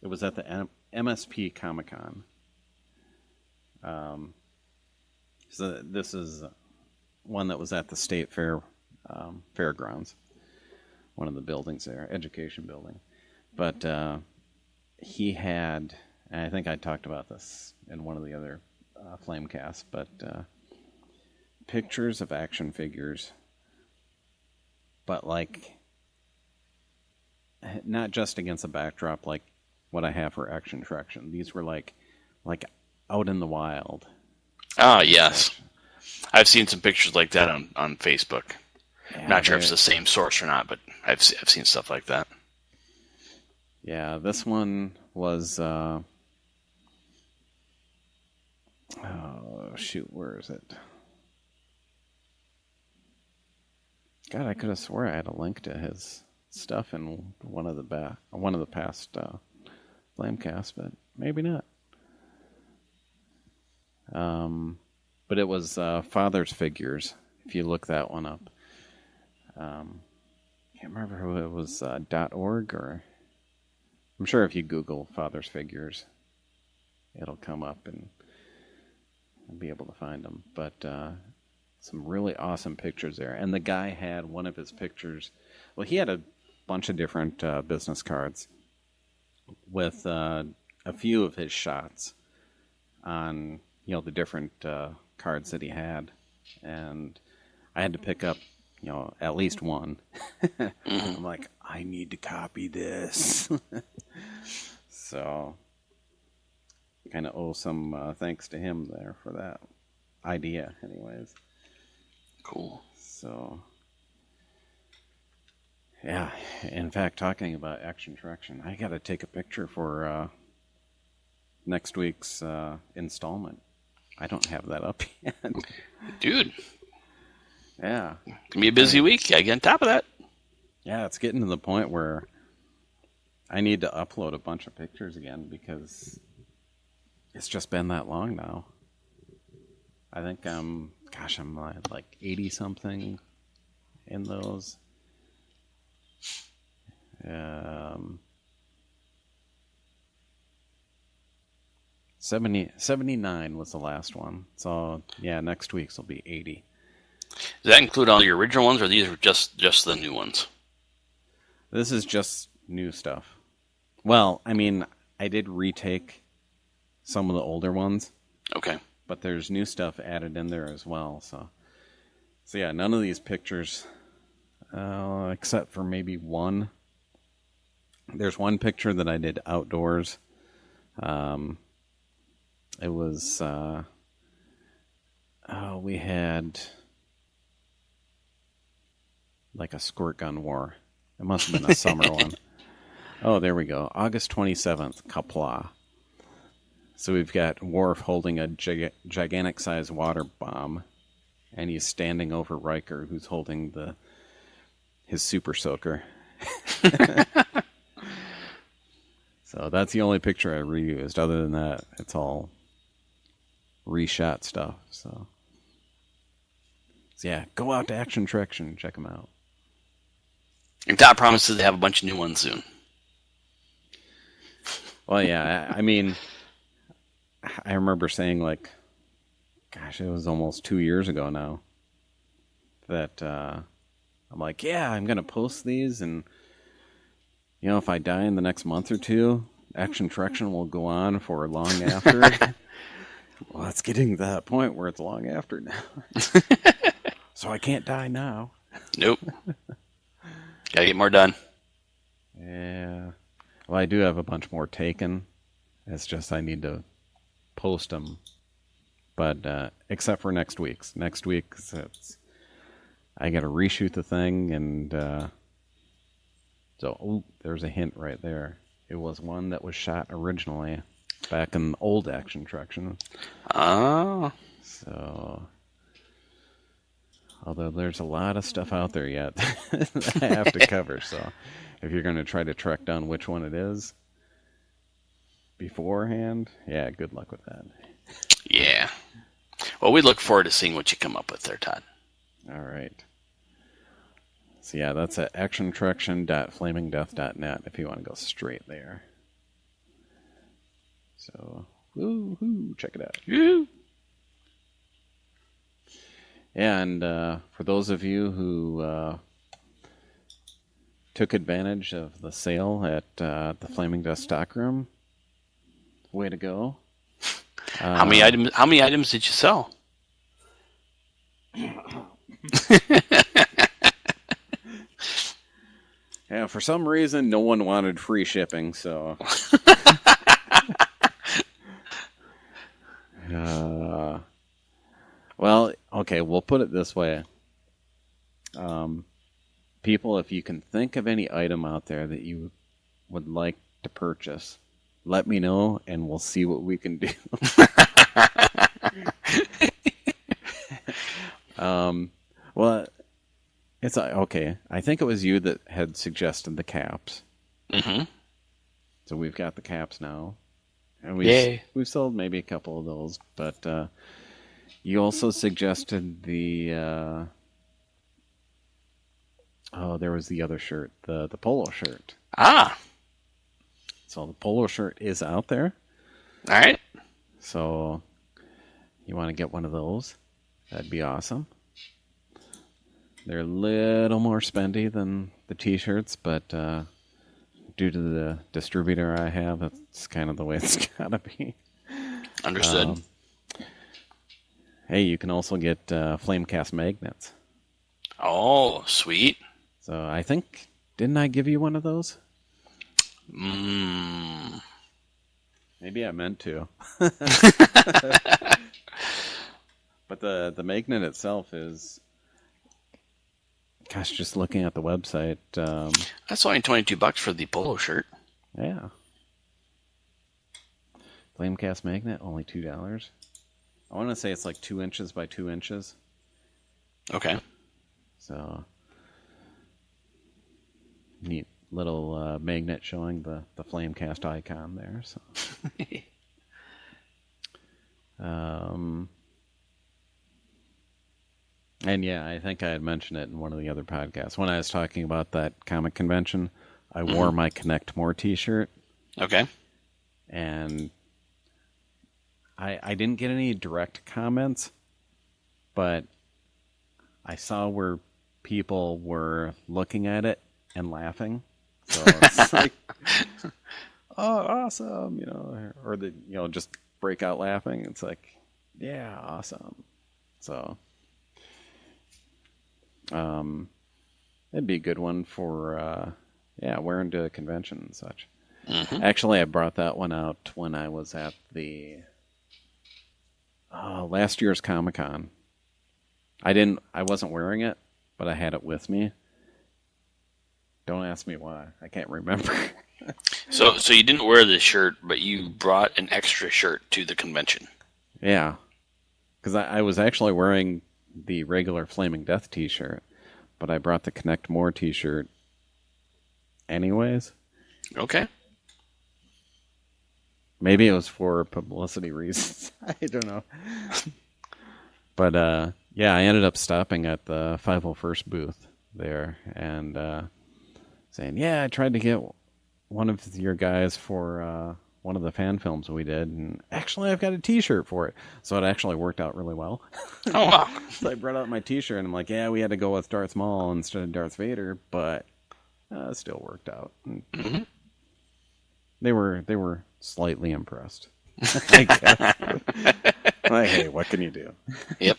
It was at the MSP Comic Con. So this is one that was at the State Fair Fairgrounds, one of the buildings there, education building. But he had, and I think I talked about this in one of the other Flamecasts, but pictures of action figures, but like not just against a backdrop like what I have for Action Traction. These were like out in the wild. Ah, yes. I've seen some pictures like that on Facebook. Yeah, Not sure if it's the same source or not, but I've seen stuff like that. Yeah, this one was oh shoot, where is it? God, I could have swore I had a link to his stuff in one of the past Flamecasts, but maybe not. But it was Father's Figures. If you look that one up, can't remember who it was. .org, or I'm sure if you Google Father's Figures, it'll come up and I'll be able to find them. But some really awesome pictures there. And the guy had one of his pictures. Well, he had a bunch of different business cards with a few of his shots on the different cards that he had, and I had to pick up at least one. I'm like, I need to copy this. So kind of owe some thanks to him there for that idea anyways. Cool. So yeah, in fact, talking about Action Traction, I gotta take a picture for next week's installment. I don't have that up yet. Dude. Yeah. Gonna be a busy week. Gotta get on top of that. Yeah, it's getting to the point where I need to upload a bunch of pictures again because it's just been that long now. I think I'm like 80 something in those. 79 was the last one. So yeah, next week's will be 80. Does that include all your original ones, or these are just the new ones? This is just new stuff. Well, I mean, I did retake some of the older ones. Okay. But there's new stuff added in there as well. So yeah, none of these pictures, except for maybe one. There's one picture that I did outdoors. It was, we had like a squirt gun war. It must have been a summer one. Oh, there we go. August 27th, Kapla. So we've got Worf holding a gigantic-sized water bomb, and he's standing over Riker, who's holding his super soaker. So that's the only picture I reused. Other than that, it's all reshot stuff. So yeah, go out to Action Traction, check them out. And Dot promises to have a bunch of new ones soon. Well, yeah, I mean, I remember saying, like, gosh, it was almost 2 years ago now, that I'm like, yeah, I'm going to post these, and, if I die in the next month or two, Action Traction will go on for long after. Well, it's getting to that point where it's long after now. So I can't die now. Nope. Gotta get more done. Yeah. Well, I do have a bunch more taken. It's just I need to post them. But except for next week's. Next week's, I got to reshoot the thing and So, there's a hint right there. It was one that was shot originally back in the old Action Attraction. Oh. So, although there's a lot of stuff out there yet that I have to cover. So, if you're going to try to track down which one it is beforehand, yeah, good luck with that. Yeah. Well, we look forward to seeing what you come up with there, Todd. All right. So yeah, that's at actionattraction.flamingdeath.net if you want to go straight there. So, woo-hoo, check it out. Woo. And for those of you who took advantage of the sale at the Flaming Death stockroom, way to go. How many items did you sell? Yeah, for some reason, no one wanted free shipping, so... well, okay, we'll put it this way. People, if you can think of any item out there that you would like to purchase, let me know, and we'll see what we can do. Well, it's okay. I think it was you that had suggested the caps. Mm-hmm. So we've got the caps now, and Yay. we've sold maybe a couple of those. But you also suggested the there was the other shirt, the polo shirt. Ah. So the polo shirt is out there. All right. So you want to get one of those? That'd be awesome. They're a little more spendy than the t-shirts, but due to the distributor I have, that's kind of the way it's got to be. Understood. Hey, you can also get Flamecast magnets. Oh, sweet. So I think, didn't I give you one of those? Maybe I meant to. But the magnet itself is... Gosh, just looking at the website. That's only $22 for the polo shirt. Yeah. Flamecast magnet, only $2. I want to say it's like 2 inches by 2 inches. Okay. So, neat little magnet showing the Flamecast icon there. So, and yeah, I think I had mentioned it in one of the other podcasts. When I was talking about that comic convention, I wore my Connect More t-shirt. Okay. And I didn't get any direct comments, but I saw where people were looking at it and laughing. So it's like, oh, awesome, or just break out laughing. It's like, yeah, awesome. So, it'd be a good one for, wearing to a convention and such. Mm-hmm. Actually, I brought that one out when I was at the last year's Comic-Con. I wasn't wearing it, but I had it with me. Don't ask me why. I can't remember. So you didn't wear the shirt, but you brought an extra shirt to the convention. Yeah. Because I was actually wearing the regular Flaming Death t-shirt, but I brought the Connect More t-shirt anyways. Okay. Maybe it was for publicity reasons. I don't know. But, I ended up stopping at the 501st booth there and saying, I tried to get one of your guys for one of the fan films we did, and actually I've got a t-shirt for it. So it actually worked out really well. Oh, wow. So I brought out my t-shirt, and I'm like, we had to go with Darth Maul instead of Darth Vader, but it still worked out. Mm-hmm. They were slightly impressed, I guess. Like, hey, what can you do? Yep.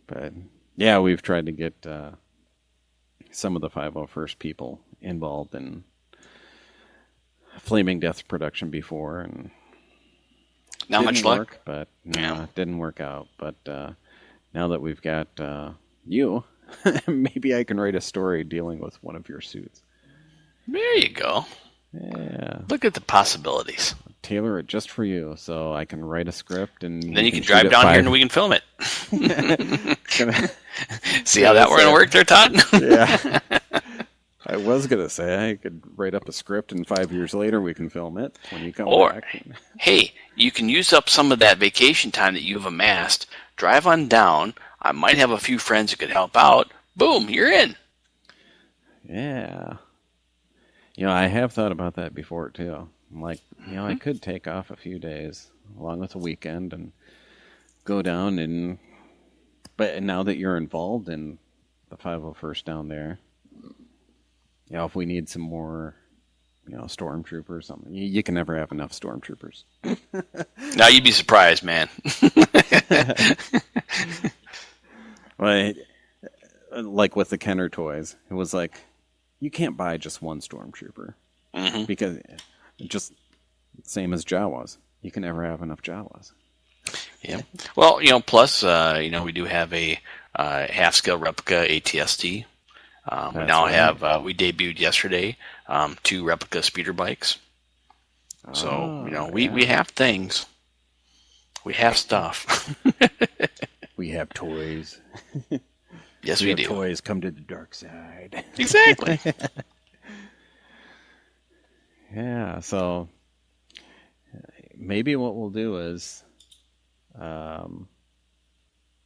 But, yeah, we've tried to get some of the 501st people involved in Flaming Death production before, and not much luck. But it didn't work out. But now that we've got you, Maybe I can write a story dealing with one of your suits. There you go. Yeah. Look at the possibilities. Tailor it just for you, so I can write a script and Then you can shoot drive it down here 5 and we can film it. Gonna- See how that we're going to work there, Todd? Yeah. I was gonna say I could write up a script and 5 years later we can film it when you come Or, back. hey, you can use up some of that vacation time that you've amassed. Drive on down. I might have a few friends who could help out. Boom, you're in. Yeah. I have thought about that before too. I'm like, I could take off a few days along with a weekend and go down but now that you're involved in the 501st down there, if we need some more, stormtroopers or something, you can never have enough stormtroopers. Now you'd be surprised, man. Well, like with the Kenner toys, it was like, you can't buy just one stormtrooper because just same as Jawas. You can never have enough Jawas. Yeah. Well, plus, we do have a half-scale replica ATST. We now have, we debuted yesterday, 2 replica speeder bikes. So, we have things. We have stuff. We have toys. Yes, we we have do. Toys come to the dark side. Exactly. Yeah, so maybe what we'll do is,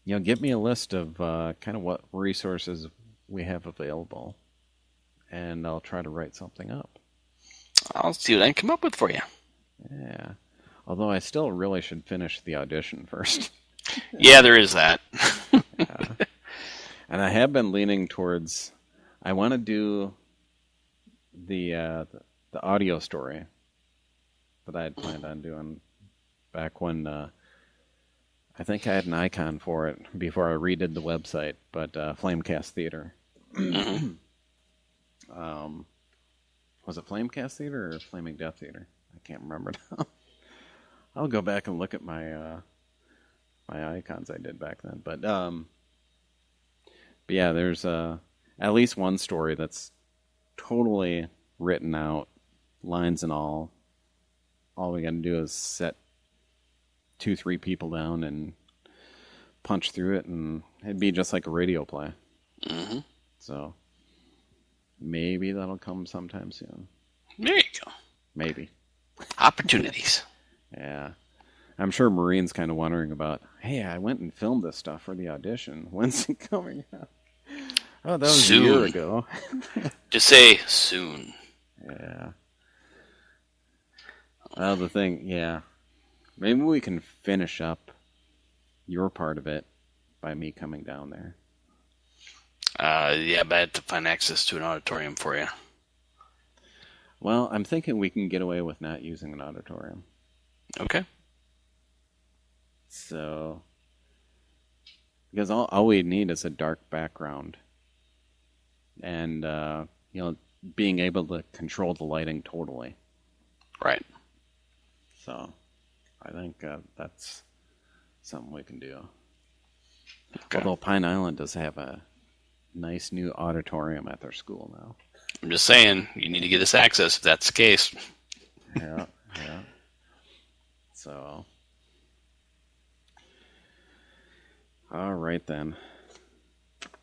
give me a list of kind of what resources we have available, and I'll try to write something up. I'll see what I can come up with for you. Yeah, although I still really should finish the audition first. Yeah, there is that. Yeah. And I have been leaning towards, I want to do the audio story that I had planned on doing back when I think I had an icon for it before I redid the website, but Flamecast Theater. Was it Flamecast Theater or Flaming Death Theater? I can't remember now. I'll go back and look at my my icons I did back then. But yeah, there's at least one story that's totally written out, lines and all. All we got to do is set 2-3 people down and punch through it, and it'd be just like a radio play. Mm-hmm. So maybe that'll come sometime soon. There you go. Maybe. Opportunities. Yeah. I'm sure Marine's kind of wondering about, hey, I went and filmed this stuff for the audition. When's it coming out? Oh, that was Soon. a year ago. Just say soon. Yeah. Well, the thing, yeah. Maybe we can finish up your part of it by me coming down there. Yeah, but I had to find access to an auditorium for you. Well, I'm thinking we can get away with not using an auditorium. Okay. So, because all we need is a dark background. And, being able to control the lighting totally. Right. So, I think that's something we can do. Okay. Although Pine Island does have a nice new auditorium at their school now. I'm just saying, you need to get us access if that's the case. Yeah. So, all right then.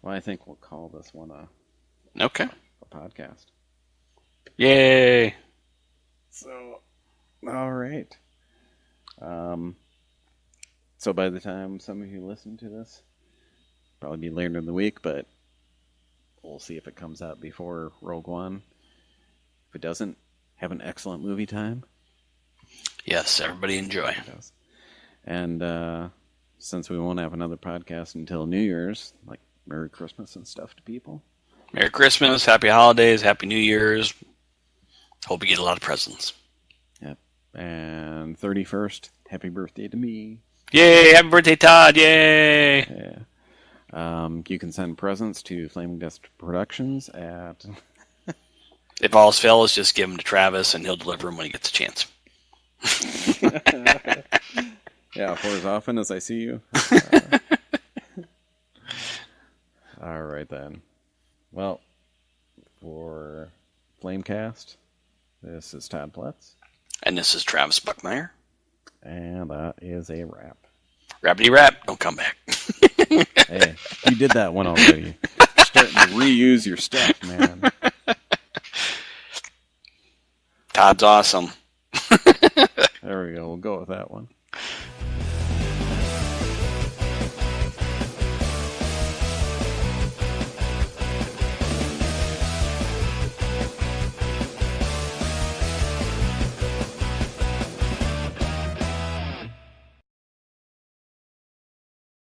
Well, I think we'll call this one Okay. a podcast. Yay! So, all right. So by the time some of you listen to this, probably be later in the week, but we'll see if it comes out before Rogue One. If it doesn't, have an excellent movie time. Yes, everybody enjoy. And since we won't have another podcast until New Year's, like Merry Christmas and stuff to people. Merry Christmas, Happy Holidays, Happy New Year's. Hope you get a lot of presents. Yep. And 31st, happy birthday to me. Yay! Happy birthday, Todd! Yay! Yeah. You can send presents to Flaming Dust Productions at... If all else fails, just give them to Travis and he'll deliver them when he gets a chance. Yeah, for as often as I see you. All right. right then. Well, for Flamecast, this is Todd Pletz. And this is Travis Buckmeyer. And that is a wrap. Rappity rap, don't come back. Hey, you did that one already. You're starting to reuse your stuff, man. Todd's awesome. There we go. We'll go with that one.